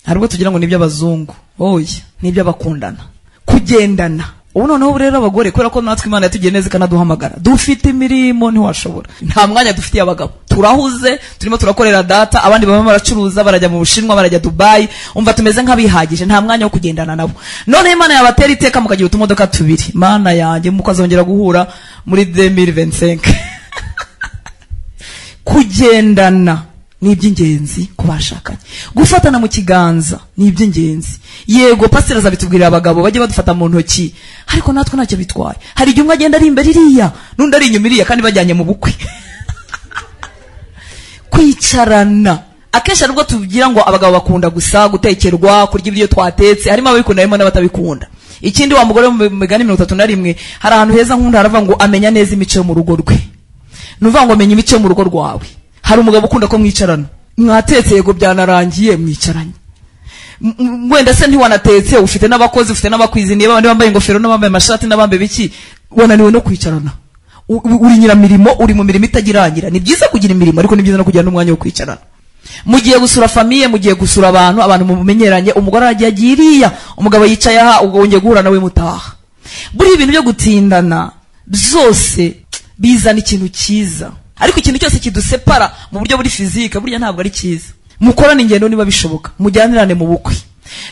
hari ubwo tugira ngo nibyo abazungu, oya nibyo abakundana. Kugendana, ubu noneho rero abagore kubera ko natwe Imana yatugiye neza ikanaduhamagara, dufite imirimo ntiwashobora, nta mwanya dufitiye abagabo, turahuze, turimo turakorera data, abandi baba baracuruza, barajya mu Bushinwa, barajya Dubai, umva tumeze nk'abihagije, nta mwanya wo kugendana nabo. None Imana yabatera iteka mukagira utumodoka tubiri. Mana yanjye mukazongera guhura muri 2025. Kugendana ni iby'ingenzi ku bashakanye. Gufatana mu kiganza ni iby'ingenzi. Yego pastor azabitubwirira abagabo bajye badufata mu ntoki, ariko natwe ntacyo bitwaye. Hari igihe umwe agenda ari imbere iriya n'undi ari inyuma iriya kandi bajyanye mu bukwe. Kwicarana akenshi nubwo tugira ngo abagabo bakunda gusa gutekerwa, kurya ibyo twatetse, harimo ababikunda harimo n'abatabikunda. Ikindi wa mugore mu migani 31 hari ahantu heza nkunda haravuga ngo amenya neza imico yo mu rugo rwe. Nuvuga ngo menya imico yo mu rugo rwawe. Hari umugabo ukunda ko mwicarana, mwatetse yego byanarangiye mwicaranye. Wenda se ntiwanatetse, ufite n'abakozi, ufite n'abakwiziniye, babandi bambaye ingofero n'abambaye amashati n'abambaye biki, wananiwe no kwicarana. Uri nyiramirimo, uri mu mirimo itagirangira. Ni byiza kugira imirimo, ariko ni byiza no kugira n'umwanya wo kwicarana. Mugiye gusura famiye, mugiye gusura abantu mumenyeranye, umugore agiriya, umugabo yicaye aha, ubwo wongeye guhura nawe mutaha. Buri ibintu byo gutindana byose bizana ikintu cyiza, ariko ikintu cyose kidusepara mu buryo buri fizika burya ntabwo ari cyiza. Mukorane ingendo niba bishoboka, mujyanirane mu bukwe.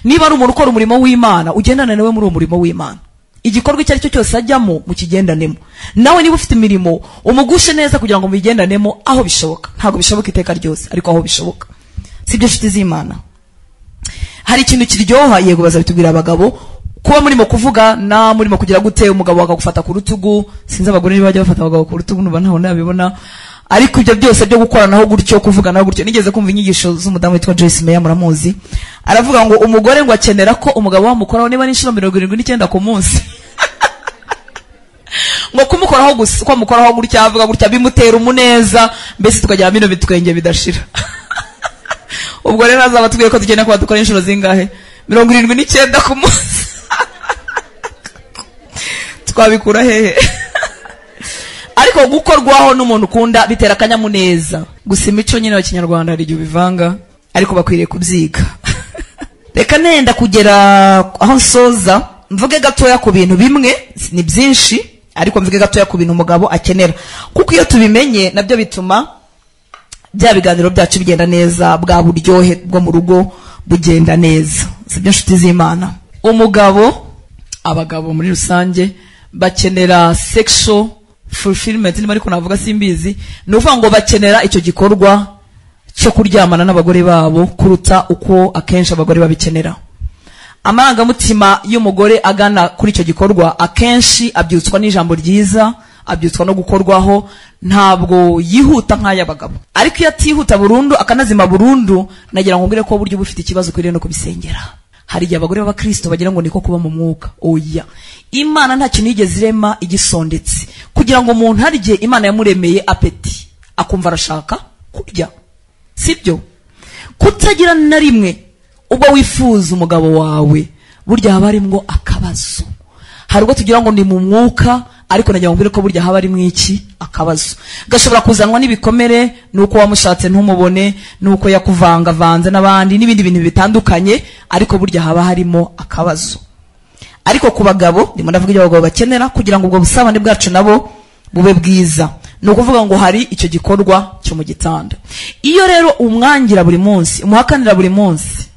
Niba ari umuntu ukora umurimo w'Imana, ugendane nawe muri uwo murimo w'Imana. Igikorwa icyo ari cyo cyose ajyamo mukigendanemo. Nawe niba ufite imirimo umugushe neza kugira ngo mubigendanemo aho bishoboka. Ntabwo bishoboka iteka ryose, ariko aho bishoboka. Sibyo nshuti z'Imana. Hari ikintu kiryoha, yego bazabitubwira abagabo, kuba murimo kuvuga na murimo kugira gute umugabo akagufata ku rutugu. Sinzi abagore niba bajya bafata abagabo ku rutugu, nuba ntaho nabibona. Ariko ibyo byose byo gukoranaho gutyo, kuvuganaho gutyo. Nigeze kumva inyigisho z'umudamu witwa Joyce Meya, muramuzi. Aravuga ngo umugore ngo akenera ko umugabo wamukoraho niba n'inshuro 79 ku munsi. Ngo kumukoraho gusa, ko mukoraho gutya, avuga gutya bimutera umuneza, mbese tukagira bino bitwenge bidashira. Ubwo rero azaba tugiye ko tugenda kwa dukora inshuro zingahe? 79 ku munsi. Twabikura hehe? Ariko gukorwaho n'umuntu ukunda bitera akanyamuneza. Gusa imico nyine ya Kinyarwanda hari igihe bivanga, ariko bakwiriye kubyiga. Reka nenda kugera aho nsoza, mvuge gatoya ku bintu bimwe, ni byinshi, ariko mvuge gatoya ku bintu umugabo akenera. Kuko iyo tubimenye nabyo bituma bya biganiro byacu bigenda neza, bwa buryohe bwo mu rugo bugenda neza. Sibyo nshuti z'Imana. Umugabo, abagabo muri rusange bakenera sexual fulfillment, niba ariko navuga simbizi, nuvuga ngo bakenera icyo gikorwa cyo kuryamana n'abagore babo kuruta uko akenshi abagore babikenera. Amarangamutima y'umugore agana kuri icyo gikorwa akenshi abyutswa n'ijambo ryiza, abyutswa no gukorwaho, ntabwo yihuta nk'ay'abagabo. Ariko iyo atihuta burundu akanazima burundu, nagira ngo ngire ko buryo bufite ikibazo kuri no kubisengera. Hari igihe abagore b'Abakristo bagira ngo niko kuba mu mwuka. Oya, Imana nta kintu yigeze irema igisondetse kugira ngo umuntu harye Imana yamuremeye apeti akumva arashaka kurya. Sibyo? Kutagira na rimwe ubwo wifuza umugabo wawe, burya haba harimo akabazo. Hari ubwo tugira ngo ni mu mwuka, ariko nagira ngo mbere ko burya haba ari mwiki akabazo. Gashobora kuzanwa n'ibikomere, nuko wamushatse ntumubone, nuko yakuvanga vanze n'abandi n'ibindi bintu bitandukanye, ariko burya haba harimo akabazo. Ariko ku bagabo, ndimo ndavuga ibyo abagabo bakenera kugira ngo ubwo busabane bwacu nabo bube bwiza. No kuvuga ngo hari icyo gikorwa cyo mu gitanda. Iyo rero umwangira buri munsi, umuhakanira buri munsi,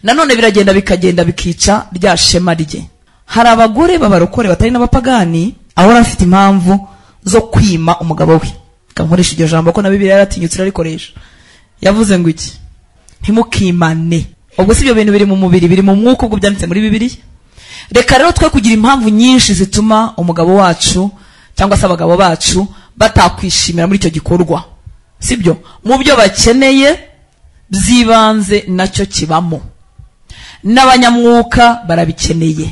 nanone biragenda bikagenda bikica rya shema rye. Hari abagore babarokore batari n'abapagani, ahora afite impamvu zo kwima umugabo we. Kankoresha iryo jambo ko na Bibiliya yaratinyutse arikoresha. Yavuze ngo iki? Ntimukimane. Ubwo si ibyo bintu biri mu mubiri, biri mu mwuka, ubwo byanditse muri Bibiliya. Reka rero twe kugira impamvu nyinshi zituma umugabo wacu cyangwa se abagabo bacu batakwishimira muri icyo gikorwa. Sibyo? Mu byo bakeneye byibanze nacyo kibamo. N'abanyamwuka barabikeneye.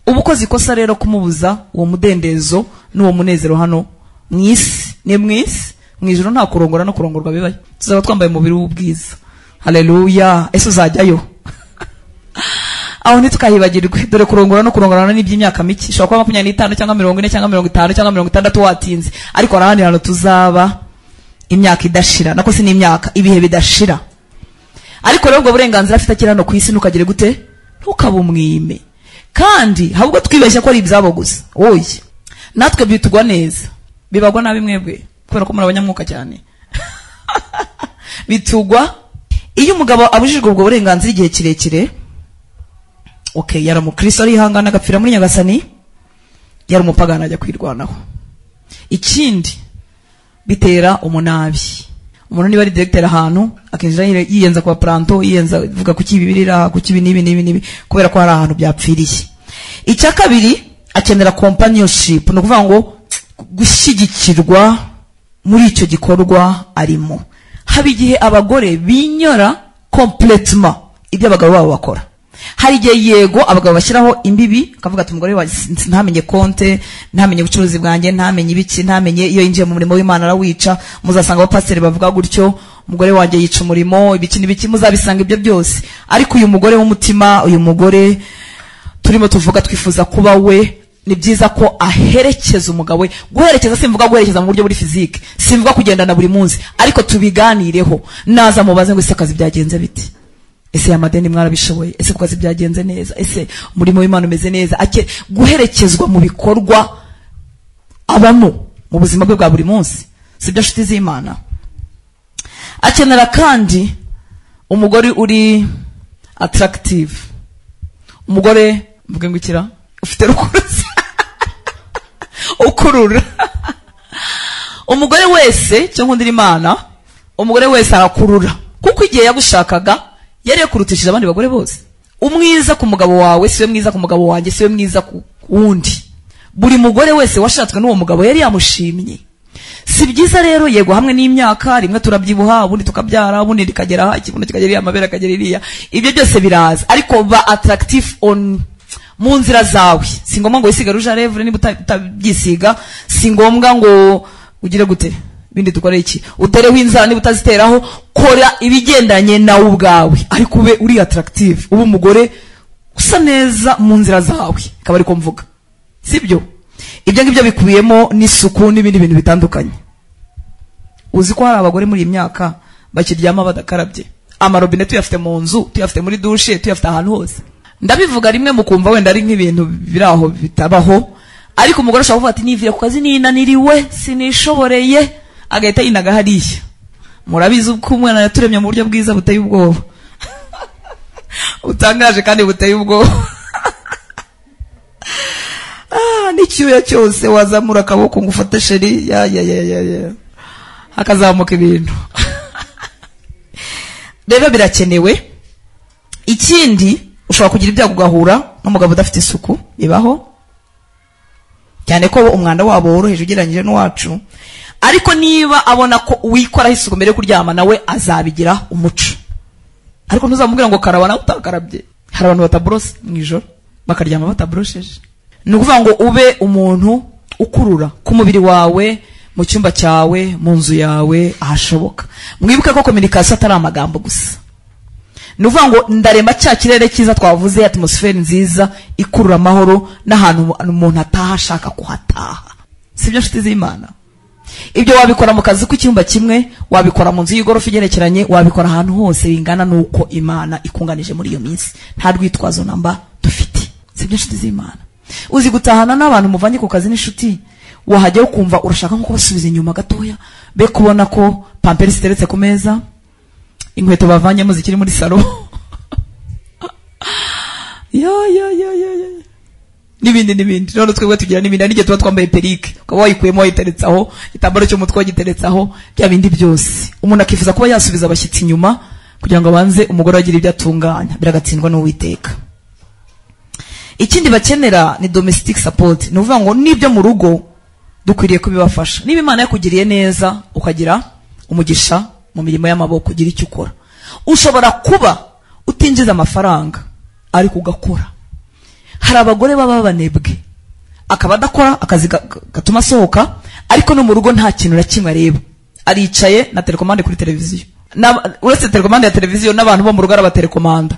Ubukoze ikosa rero kumubuza uwo mudendezo n'uwo munezero hano mwisi, ni mwisi, mwijuru nta kurongora no kurongorwa bibaye. Tuzaba twambaye umubiri w'ubwiza. Haleluya. Ese uzajyayo? Aho ntitukahibagirwe, dore kurongora no kurongorana n'iby'imyaka mike. Shobora kuba 25 cyangwa 40 cyangwa 50 cyangwa 60 watinze, ariko arahandi hano tuzaba imyaka idashira. Nako si n'imyaka, ibihe bidashira. Ariko rero ubwo burenganzira afite akira no ku isi ntukagire gute? Ntukabumwime. Kandi ahubwo twibeshya ko ari ibyabo gusa. Oye, natwe bitugwa neza, bibagwa nabi mwebwe kubera ko muri abanyamwuka cyane. Bitugwa iyo umugabo abujijwe ubwo burenganzira igihe kirekire. Okay, yari umukristo arihangana agapfira muri Nyagasani, yari umupagana ajya kwirwanaho. Ikindi bitera umunabi. umuntu niba ari directeur ahantu akinjira yiyenza kwa planto, yiyenza vuga ku kibibirira, ku kibi nibi kubera ko hari ahantu byapfiriye. Icya kabiri akenera companionship, no kuvuga ngo gushyigikirwa muri icyo gikorwa arimo. Haba igihe abagore binyora complètement ibyo abagabo babo bakora. Hari igihe yego abagabo bashyiraho imbibi, akavuga ati umugore wa ntamenye konte, ntamenye ubucuruzi bwanjye, ntamenye ibiki, ntamenye iyo yinjiye mu murimo w'Imana arawica. Muzasanga abapasiteri bavuga gutyo, umugore wanjye yica umurimo, ibiki n'ibiki, muzabisanga ibyo byose. Ariko uyu mugore w'umutima, uyu mugore turimo tuvuga twifuza kuba we, ni byiza ko aherekeza umugabo we. Guherekeza simvuga guherekeza mu buryo buri physique, simvuga kugendana buri munsi, ariko tubiganireho. Naza mubaze ngo ese akazi byagenze biti, ese amadeni mwarabishoboye, ese kukazi byagenze neza, ese umurimo w'Imana umeze neza. Guherekezwa mu bikorwa abamo mu buzima bwe bwa buri munsi, sibyo nshuti z'Imana. Akenera kandi umugore uri attractive, umugore mvuge ngo ikira ufite rukuruzi ukurura. Umugore wese cyo nkundira Imana, umugore wese arakurura, kuko igihe yagushakaga yari yakurutishije abandi bagore bose. Umwiza ku mugabo wawe siwe mwiza ku mugabo wanjye, siwe mwiza ku wundi. Buri mugore wese washatswe n'uwo mugabo yari yamushimye. Si byiza rero yego hamwe n'imyaka, rimwe turabyibuha, ubundi tukabyara, ubundi rikagera ikibuno kikagera amabere akagera iriya, ibyo byose biraza. Ariko ba attractive on mu nzira zawe. Si ngombwa ngo wisiga rouge à lèvres niba utabyisiga, si ngombwa ngo ugire gute bindi dukore iki, utereho inzara niba utaziteraho. Kora ibigendanye nawe ubwawe, ariko ube uri attractive, ube umugore usa neza mu nzira zawe, akaba ariko mvuga, sibyo? Ibyo ngibyo bikubiyemo n'isuku n'ibindi bintu bitandukanye. Uzi ko hari abagore muri imyaka bakiryama badakarabye, amarobine tuyafite mu nzu, tuyafite muri douche, tuyafite ahantu hose. Ndabivuga rimwe mukumva wenda ari nk'ibintu biraho bitabaho, ariko umugore ashobora kuvuga ati nivire ku kazi ninaniriwe sinishoboreye, agahita yinaga hariya. Murabizi uko umwana yaturemye mu buryo bwiza buteye ubwoba utangaje kandi buteye ubwoba. N'icyuya cyose wazamura akaboko ngo ufate sheri hakazamuka ibintu. Rero birakenewe. Ikindi ushobora kugira ibyago ugahura n'umugabo udafite isuku, bibaho cyane ko umwanda wabo woroheje ugereranyije n'uwacu. Ariko niba abona ko wikoraho isuku mbere yo kuryama, nawe azabigira umuco. Ariko ntuzamubwira ngo karaba nawe utakarabye. Hari abantu batabrose mu ijoro bakaryama batabrosheje. Ni ukuvuga ngo ube umuntu ukurura ku mubiri wawe, mu cyumba cyawe, mu nzu yawe, ahashoboka. Mwibuke ko communication atari amagambo gusa. Ni ukuvuga ngo ndarema cya kirere cyiza twavuze, atmosphere nziza ikurura amahoro, n'ahantu umuntu ataha ashaka kuhataha. Sibyo nshuti z'Imana? Ibyo wabikora mu kazi k'icyumba kimwe, wabikora mu nzu y'igorofa igerekeranye, wabikora ahantu hose bingana nuko Imana ikunganije muri iyo minsi. Nta rwitwazo namba dufite. Sibyo nshuti z'Imana? Uzi gutahana n'abantu muvanye ku kazi n'inshuti, wahajya ukumva urashaka nko kubasubiza inyuma gatoya, be kubona ko pampers iteretse ku meza, inkweto bavanyemo zikiri muri salo n'ibindi. None twebwe tugira n'ibindi, n'igihe tuba twambaye perike ukaba wayikuyemo wayiteretsaho, itambaro cy'umutwe wagiteretsaho, bya bindi byose. Umuntu akifuza kuba yasubiza abashyitsi inyuma kugira ngo abanze umugore agira ibyo atunganya, biragatsindwa n'Uwiteka. Ikindi bakenera ni domestic support. Ni ukuvuga ngo n'ibyo mu rugo dukwiriye kubibafasha. Niba Imana yakugiriye neza ukagira umugisha mu mirimo y'amaboko, ugira icyo ukora. Ushobora kuba utinjiza amafaranga ariko ugakora. Hari abagore baba banebwe, akaba adakora akazi gatuma asohoka, ariko no mu rugo nta kintu na kimwe areba, aricaye na telekomande kuri televiziyo. Uretse telekomande ya televiziyo, n'abantu bo mu rugo arabatelekomanda.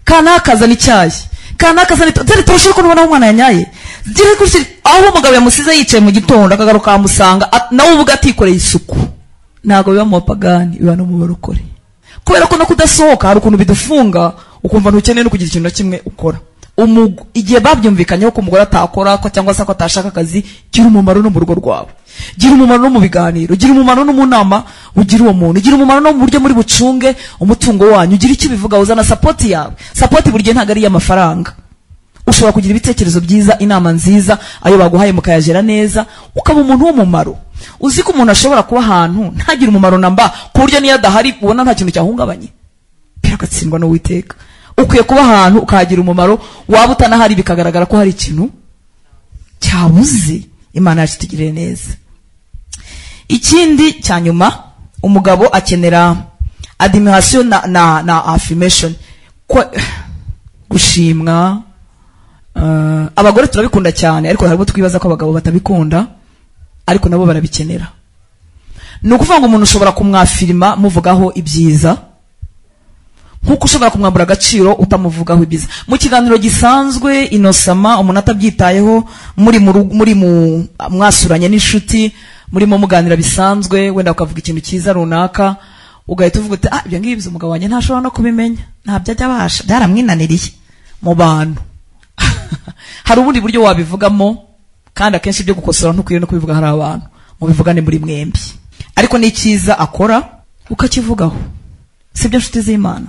Kanakaza n'icyayi, kanakaza n'itari turushye ko nubona umwana yanyaye. Dire kurshi aho umugabo yamusize yicaye mu gitondo akagaruka amusanga nawe ubwo atikoreye isuku. Ntago biba mu bapagani, biba no mu barokore. Kubera ko no kudasohoka hari ukuntu bidufunga, ukumva ntukeneye no kugira ikintu na kimwe ukora. Igihe babyumvikanyeho ko umugore atakora ko cyangwa se ko atashaka akazi, gira umumaro no mu rugo rwawe, gira umumaro no mu biganiro, gira umumaro no mu nama, ugira uwo muntu, gira umumaro no mu buryo muri bucunge umutungo wanyu, ugira icyo bivuga, uzana support yawe. Support buryo ntago ari y'amafaranga. Ushobora kugira ibitekerezo byiza, inama nziza, ayo baguhaye mukayagera neza, ukaba umuntu w'umumaro. uzi ko umuntu ashobora kuba ahantu ntagire umumaro namba ku buryo niyo adahari ubona nta kintu cyahungabanye, biragatsindwa no witeka. Ukwiye kuba ahantu ukahagira umumaro, waba utanahari bikagaragara ko hari ikintu cyabuze. Imana yacu itugirire neza. Ikindi cyanyuma, umugabo akenera admiration na affirmation, gushimwa. Abagore turabikunda cyane, ariko harimo twibaza ko abagabo batabikunda, ariko nabo barabikenera. Ni ukuvuga ngo umuntu ushobora kumwafirima muvugaho ibyiza, nkuko ushobora kumwambura agaciro utamuvugaho ibyiza. Mu kiganiro gisanzwe inosama, umuntu atabyitayeho, muri mwasuranye n'inshuti, murimo muganira bisanzwe, wenda ukavuga ikintu cyiza runaka, ugahita uvuga uti ibyo ngibyo umugabo wanjye ntashobora no kubimenya, ntabyo ajya abasha, byaramwinaniriye mu bantu. Hari ubundi buryo wabivugamo, kandi akenshi ibyo gukosora ntukwiye no kubivuga hari abantu, mubivugane muri mwembi. Ariko ni cyiza akora ukakivugaho. Sibyo nshuti z'Imana?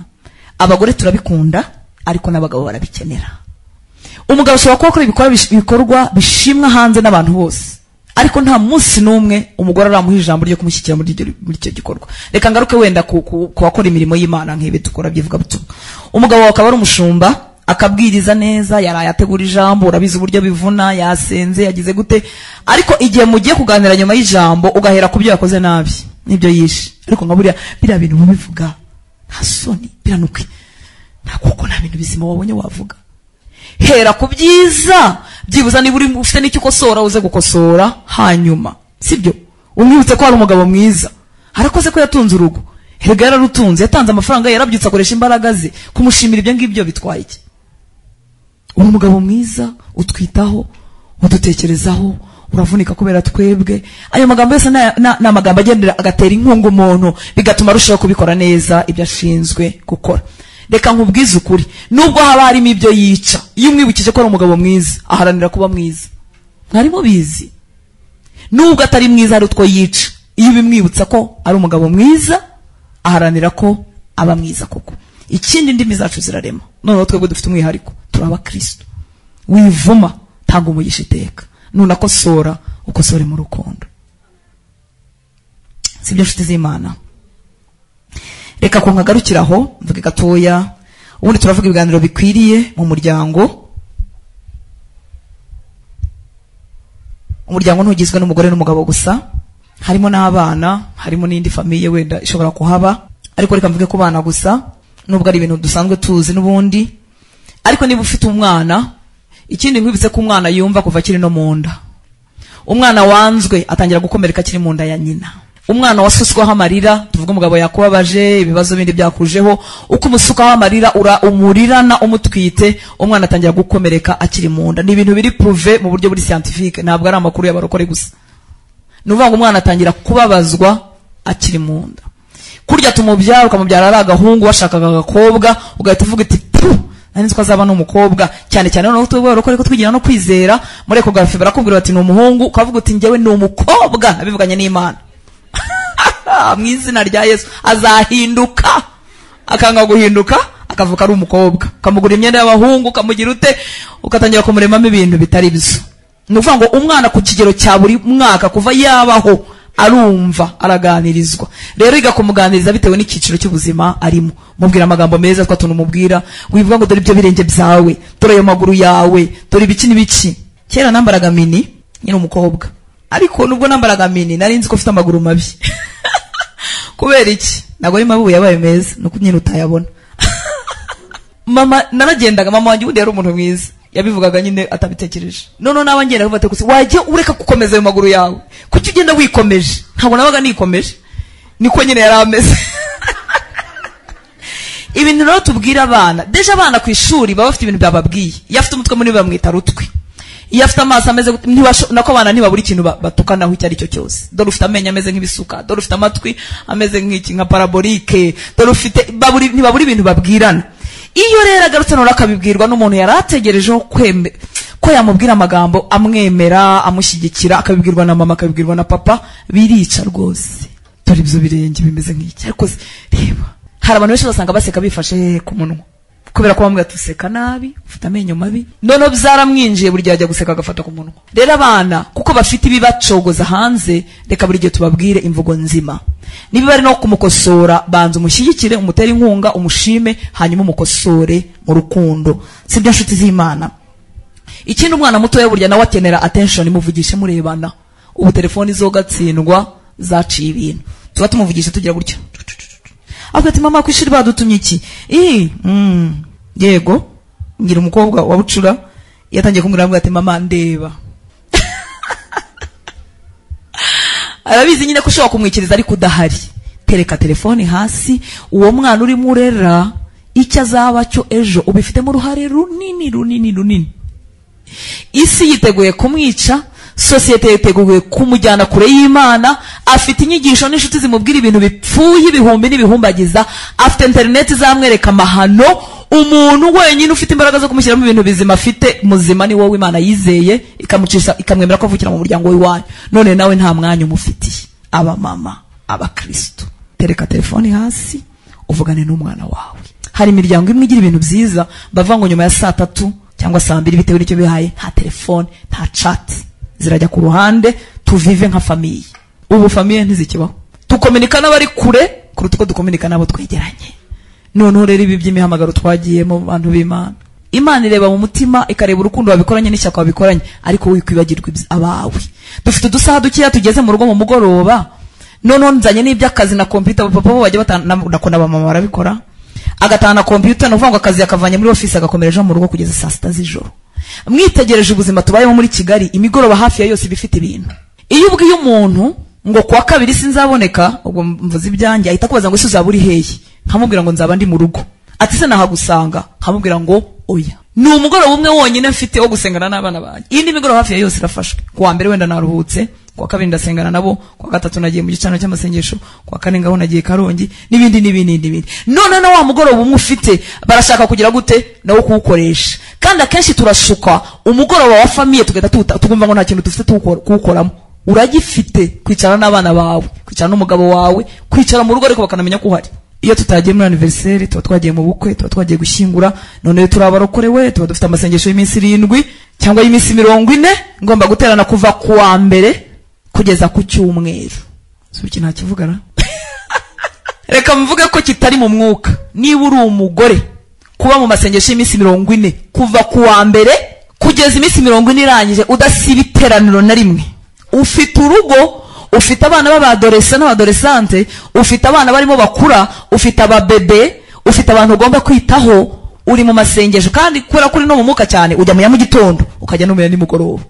Abagore turabikunda, ariko n'abagabo barabikenera. Umugabo ashobora kuba akora ibikorwa bishimwa hanze n'abantu bose, ariko nta munsi n'umwe umugore aramuha ijambo ryo kumushyikira muri icyo gikorwa. Reka ngaruke wenda ku bakora imirimo y'Imana nk'ibi dukora byivuga butumwa. Umugabo wawe akaba ari umushumba, akabwiriza neza, yaraye ategura ijambo, urabizi uburyo bivuna, yasenze, yagize gute, ariko igihe mugiye kuganira nyuma y'ijambo ugahera ku byo yakoze nabi nibyo yishe. Ariko nka biriya bintu mubivuga nta soni, biranuke, nta kuko nta bintu bizima wabonye wavuga. Hera ku byiza, byibuza niba ufite n'icyo ukosora uze gukosora hanyuma, sibyo? Umwibutse ko ari umugabo mwiza, harakoze ko yatunze urugo, hega yararutunze, yatanze amafaranga, yarabyutse akoresha imbaraga ze, kumushimira ibyo ngibyo bitwaye iki? Uri umugabo mwiza, utwitaho, udutekerezaho, uravunika kubera twebwe. Ayo magambo yose na magambo agendera agatera inkunga umuntu, bigatuma arushaho kubikora neza ibyo ashinzwe gukora. Reka nkubwize ukuri, nubwo haba harimo ibyo yica, iyo umwibukije ko ari umugabo mwiza, aharanira kuba mwiza. Mwari mubizi? Nubwo atari mwiza hari utwo yica, iyo bimwibutsa ko ari umugabo mwiza, aharanira ko aba mwiza koko. Ikindi indimi zacu zirarema, noneho twebwe dufite umwihariko, turaba Kristo. Wivuma, tanga umugisha iteka, nunakosora ukosore mu rukundo. Sibyo nshuti z'Imana? Reka ko nkagarukiraho mvuge gatoya, ubundi turavuga ibiganiro bikwiriye mu muryango. Umuryango ntugizwe n'umugore n'umugabo gusa, harimo n'abana, harimo n'indi famiye wenda ishobora kuhaba, ariko reka mvuge ku bana gusa, nubwo ari ibintu dusanzwe tuzi n'ubundi. Ariko niba ufite umwana, ikindi nkwibutse ko umwana yumva kuva akiri no mu nda. Umwana wanzwe atangira gukomereka akiri mu nda ya nyina. Umwana wasuswaho amarira, tuvuga umugabo yakubabaje, ibibazo bindi byakujeho, uko umusukaho amarira umurirana umutwite, umwana atangira gukomereka akiri mu nda. Ni ibintu biri prouvé mu buryo buri scientifique, ntabwo ari amakuru y'abarokore gusa. Nuvuga ngo umwana atangira kubabazwa akiri mu nda. Kurya tumubyara, ukamubyara ari agahungu, washakaga agakobwa, ugahita uvuga iti nari nzi ko azaba n'umukobwa, cyane cyane noneho tubwo ko twigira no kwizera, muri ecography barakubwira bati ni umuhungu, ukavuga uti njyewe ni umukobwa, nabivuganye n'Imana. Mu izina rya Yesu azahinduka, akanga guhinduka, akavuka ari umukobwa, ukamugura imyenda y'abahungu, ukamugira ute, ukatangira kumuremamo ibintu bitari byo. Ni ukuvuga ngo umwana ku kigero cya buri mwaka kuva yabaho arumva, araganirizwa. Rero iga kumuganiriza bitewe n'icyiciro cy'ubuzima arimo. Mubwira amagambo meza, twatuntu mubwira, wivuga ngo dore ibyo birenge byawe, dore ayo maguru yawe, dore ibiki n'ibiki. Kera nambaraga mini, nyine umukobwa. Ariko nubwo nambaraga mini, nari nzi ko ufite amaguru mabi. Kubera iki? Ntabwo ari mabi yabaye meza, nuko nyine utayabona. Mama naragendaga, mama wanjye undi yari umuntu mwiza. Yabivugaga nyine atabitekereje. None nawe ngenda kuvuga ati wajye ureka gukomeza ayo maguru yawe. Kuki ugenda wikomeje? Ntabwo nabaga nikomeje. Niko nyine yari ameze. Ibintu rero tubwira abana, deje abana ku ishuri baba bafite ibintu byababwiye. Iyo afite umutwe muri bamwita rutwe. Iyo afite amaso ameze nako abana ntibabura ikintu batukanaho icyo ari cyo cyose. Dore ufite amenyo ameze nk'ibisuka, dore ufite amatwi ameze nk'iki nka parabolike, dore ufite ntibabura ibintu babwirana. Iyo rero agarutse nora akabibwirwa n'umuntu yarategerejeho ko yamubwira amagambo amwemera, amushyigikira, akabibwirwa na mama, akabibwirwa na papa, birica rwose. Dore ibyo birenge bimeze nk'iki. Ariko reba, hari abantu benshi basanga baseka bifashe ku munwa. kubera ko bamwe batuseka nabi, ufite amenyo mabi, noneho byaramwinjiye buri gihe ajya guseka agafata ku munwa. Rero abana kuko bafite ibibacogoza hanze, reka buri gihe tubabwire imvugo nzima. Niba bari no kumukosora, banza umushyigikire, umutere inkunga, umushime, hanyuma umukosore mu rukundo. Sibyo nshuti z'Imana? Ikindi umwana muto burya nawe akenera attention, muvugishe murebana. Ubu telefoni zo gatsindwa zaciye ibintu. Tuba tumuvugisha tugira gutya. Ati mama kwishuri badutumye iki? Yego. Ngira umukobwa wa Bucura yatangiye kumubwira ati mama ndeba. Arabizi nyine ko ushobora kumwikiriza ariko udahari. Tereka telefoni hasi, uwo mwana uri murera icyo azaba cyo ejo ubifitemo uruhare runini. Isi yiteguye kumwica, sosiyete yiteguye kumujyana kure y'Imana, afite inyigisho n'inshuti zimubwira ibintu bipfuye ibihumbi n'ibihumbagiza, afite internet zamwereka amahano. Umuntu wenyine ufite imbaraga zo kumushyiramo ibintu bizima afite muzima ni wowe Imana yizeye, ikamucisha ikamwemera ko avukira mu muryango w'iwanyu. None nawe nta mwanya umufitiye. Aba mama, aba Kristo, tereka telefoni hasi, uvugane n'umwana wawe. Hari imiryango imwe igira ibintu byiza, bavuga ngo nyuma ya 3 cyangwa 2 bitewe n'icyo bihaye, nta telefone, nta chat, zirajya ku ruhande, tuvive nka famiye. Ubu famiye ntizikibaho, tukomunika n'abari kure kuruta uko dukomunika nabo twegeranye. Noneho rero ibi by'imihamagaro twagiyemo bantu b'Imana, Imana ireba mu mutima, ikareba urukundo wabikoranye n'ishyaka wabikoranye, ariko wikwibagirwa abawe. Dufite udusaha dukiya tugeze mu rugo mu mugoroba, noneho nzanye n'iby'akazi na computer, papa bo bajya batana ba mama barabikora, agatana computer no vanga akazi yakavanye muri office agakomereje mu rugo kugeza 6 z'ijoro. Mwitegereje ubuzima tubayemo muri Kigali, imigoroba hafi ya yose bifite ibintu. Iyo ubwiye umuntu ngo kwa kabiri sinzaboneka, ubwo mvuze ibyanjye, ahita kubaza ngo uzaba uri hehe, nkamubwira ngo nzaba ndi mu rugo. Ati se nahagusanga, nkamubwira ngo oya. Ni umugoroba umwe wonyine mfite wo gusengana n'abana banjye. Indi migoroba hafi ya yose irafashwe. Kuwa mbere wenda naruhutse, kwa kabiri ndasengana nabo, kwa gatatu nagiye mu gicano cy'amasengesho, kwa kane ngaho nagiye Karongi, n'ibindi. None na wa mugoroba umwe ufite barashaka kugira gute nawo kuwukoresha. Kandi akenshi turashuka umugoroba wa famiye tugenda tugumva ngo nta kintu dufite kuwukoramo. Uragifite kwicara n'abana bawe, kwicara n'umugabo wawe, kwicara mu rugo ariko bakanamenya ko uhari. Iyo tutagiye muri anniversaire, tuba twagiye mu bukwe, tuba twagiye gushyingura, none turabarokorewe, tuba dufite amasengesho y'iminsi 7 cyangwa y'iminsi 40, ngomba guterana kuva kuwa mbere kugeza ku cyumweru. Suki nta kivugana. Reka mvuge ko kitari mu mwuka. Niba uri umugore kuba mu masengesho y'iminsi 40 kuva kuwa mbere kugeza iminsi 40 irangije udasiba iteraniro na rimwe, ufite urugo, ufite abana b'abadolescent n'abadolescente, ufite abana barimo bakura, ufite ababebe, ufite abantu ugomba kwitaho, uri mu masengesho kandi kura kuri no mu mwuka cyane, ujya mu gitondo ukajya no mu nimugoroba.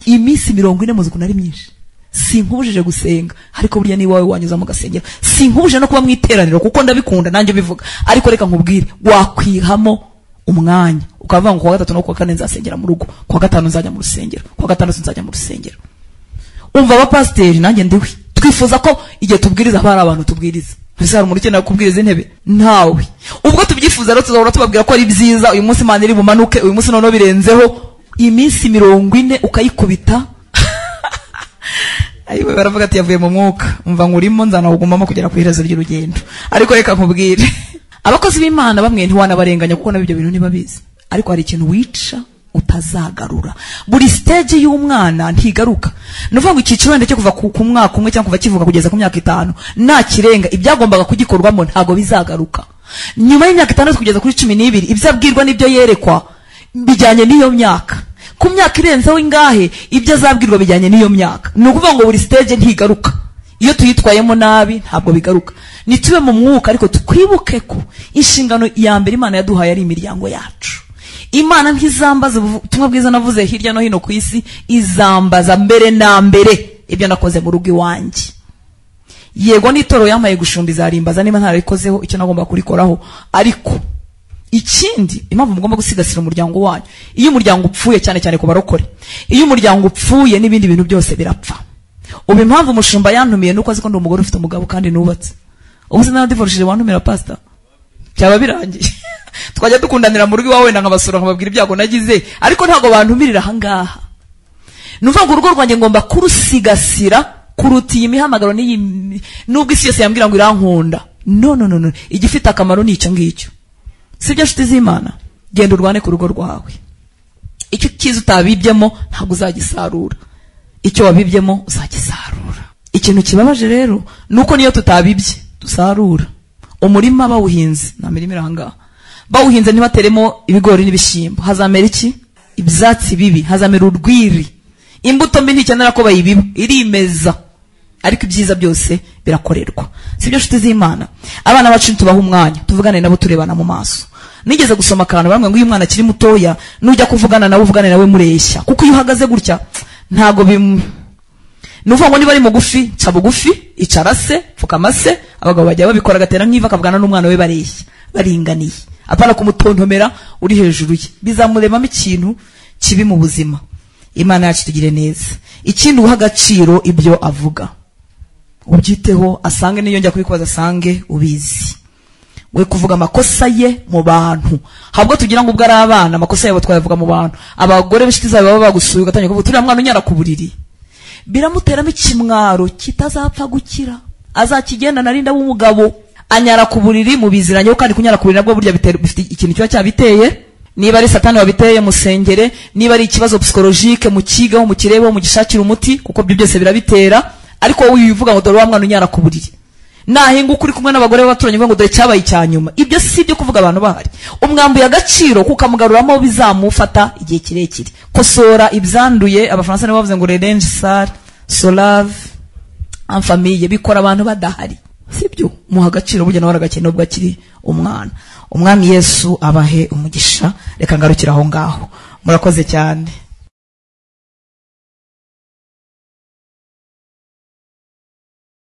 Iminsi 40 muzi kunari myinshi. Sinkubujije gusenga, ariko burya ni wawe wanyuza mu gasengero. Sinkubuje no kuba mwiteraniro kuko ndabikunda nanjye bivuga, ariko reka nkubwire, wakwihamo umwanya ukavuga ngo kwa 3 no kwa 4 nzasengera mu rugo, kwa 5 nzajya mu rusengero, kwa 6 nzajya mu rusengero. Umva abapasteri nanjye ndiwe, twifuza ko igihe tubwiriza hari abantu tubwiriza. Ese hari umuntu ukeneye kubwiriza intebe? Ntawe. Ubwo tubyifuza rero tuzahora tubabwira ko ari byiza, uyu munsi Imana iri bumanuke, uyu munsi noneho birenzeho iminsi 40 ukayikubita. Ayiwe baravuga ati yavuye mu mwuka, umva ngurimo nzana kugumamo kugera ku iherezo ry'urugendo. Ariko reka nkubwire, abakozi b'Imana bamwe ntiwanabarenganya kuko nabyo bintu nibabizi, ariko hari ikintu wica utazagarura. Buri stage y'umwana ntigaruka. Nuvuga ngo icyiciro wenda cyo kuva ku mwaka umwe cyangwa kuva kivuka kugeza ku myaka 5 nta kirenga, ibyagombaga kugikorwamo ntago bizagaruka. Nyuma y'imyaka 6 kugeza kuri 12 ibyo abwirwa n'ibyo yerekwa bijyanye n'iyo myaka. Ku myaka irenzeho ingahe ibyo azabwirwa bijyanye n'iyo myaka. Ni ukuvuga ngo buri stage ntigaruka. Iyo tuyitwayemo nabi ntabwo bigaruka. Nitube mu mwuka ariko tukwibuke ko inshingano ya mbere Imana yaduhaye ari imiryango yacu. Imana ntizambaza ubutumwa bwiza navuze hirya no hino ku isi, izambaza mbere na mbere ibyo nakoze mu rugo iwanjye. Yego n'itoro yamaye gushumba izarimbaza niba ntarabikozeho icyo nagomba kurikoraho, ariko ikindi impamvu mugomba gusigasira umuryango wanyu. Iyo umuryango upfuye cyane cyane ku barokore, iyo umuryango upfuye n'ibindi bintu byose birapfa. Ubu impamvu umushumba yantumiye nuko azi ko ndi umugore ufite umugabo kandi nubatse. Ubu sinana divorce wantumira pastor, cyaba birangiye. Twajya dukundanira mu rugo iwawe nkabasura nkababwira ibyago nagize, ariko ntago bantumirira ahangaha. Numva ngo urugo rwanjye ngomba kurusigasira kuruta iyi mihamagaro n'iyi nubwo isi yose yambwira ngo irankunda. No, igifite akamaro ni icyo ngicyo. sibyo nshuti z'Imana? Genda urwane ku rugo rwawe. Icyo kiza utabibyemo ntabwo uzagisarura, icyo wabibyemo uzagisarura. Ikintu kibabaje rero nuko niyo tutabibye dusarura. Umurima bawuhinze, na mirima iranga bawuhinze ntibateremo ibigori n'ibishyimbo, hazamera iki? Ibyatsi bibi, hazamera urwiri. Imbuto mbi ntikenera ko bayibiba, irimeza. Ariko ibyiza byose birakorerwa. Sibyo nshuti z'Imana? Abana bacu tubaha umwanya, tuvugane nabo turebana mu maso. Nigeze gusoma akantu bamwe ngo uyu mwana akiri mutoya nujya kuvugana nawe uvugane nawe mureshya, kuko iyo uhagaze gutya ntago nuvuga ngo niba ari mugufi ca bugufi, icara se, pfukama se. Abagabo bajya babikora gatera nk'iva akavugana n'umwana we bareshya, baringaniye, apana kumutontomera uri hejuru ye, bizamuremamo ikintu kibi mu buzima. Imana yacu tugire neza. Ikindi uha agaciro ibyo avuga, ubyiteho, asange niyo njya kubikubaza asange ubizi. We kuvuga amakosa ye mu bantu, habwo tugira ngo ubwo ari abana amakosa yabo twayavuga mu bantu. Abagore b'ishiti zawe baba bagusuye ugatanya kuvuga turiya mwana unyara ku buriri, biramuteramo ikimwaro kitazapfa gukira, azakigenda narinda w'umugabo anyara ku buriri mu biziranye. Kandi kunyara ku buriri nabwo burya bifite ikintu kiba cyabiteye. Niba ari satani wabiteye musengere, niba ari ikibazo psychologique mu kigaho, mu kirebeho, mu gishakira umuti, kuko byo byose birabitera. Ariko wowe uyivuga ngo dore wa mwana unyara ku buriri, nahinga ukuri kumwe n'abagore b'abaturanyi ngo dore cyabaye icyanyuma. Ibyo si byo kuvuga abantu bahari. Umwambuye agaciro kukamugaruramo bizamufata igihe kirekire. Kosora ibyanduye. Abafaransa nibo bavuze ngo rerange sale solave en famille, bikora abantu badahari. Sibyo? Muha agaciro burya nawe aragakene ubwo akiri umwana. Umwami Yesu abahe umugisha. Reka ngarukira aho ngaho. Murakoze cyane.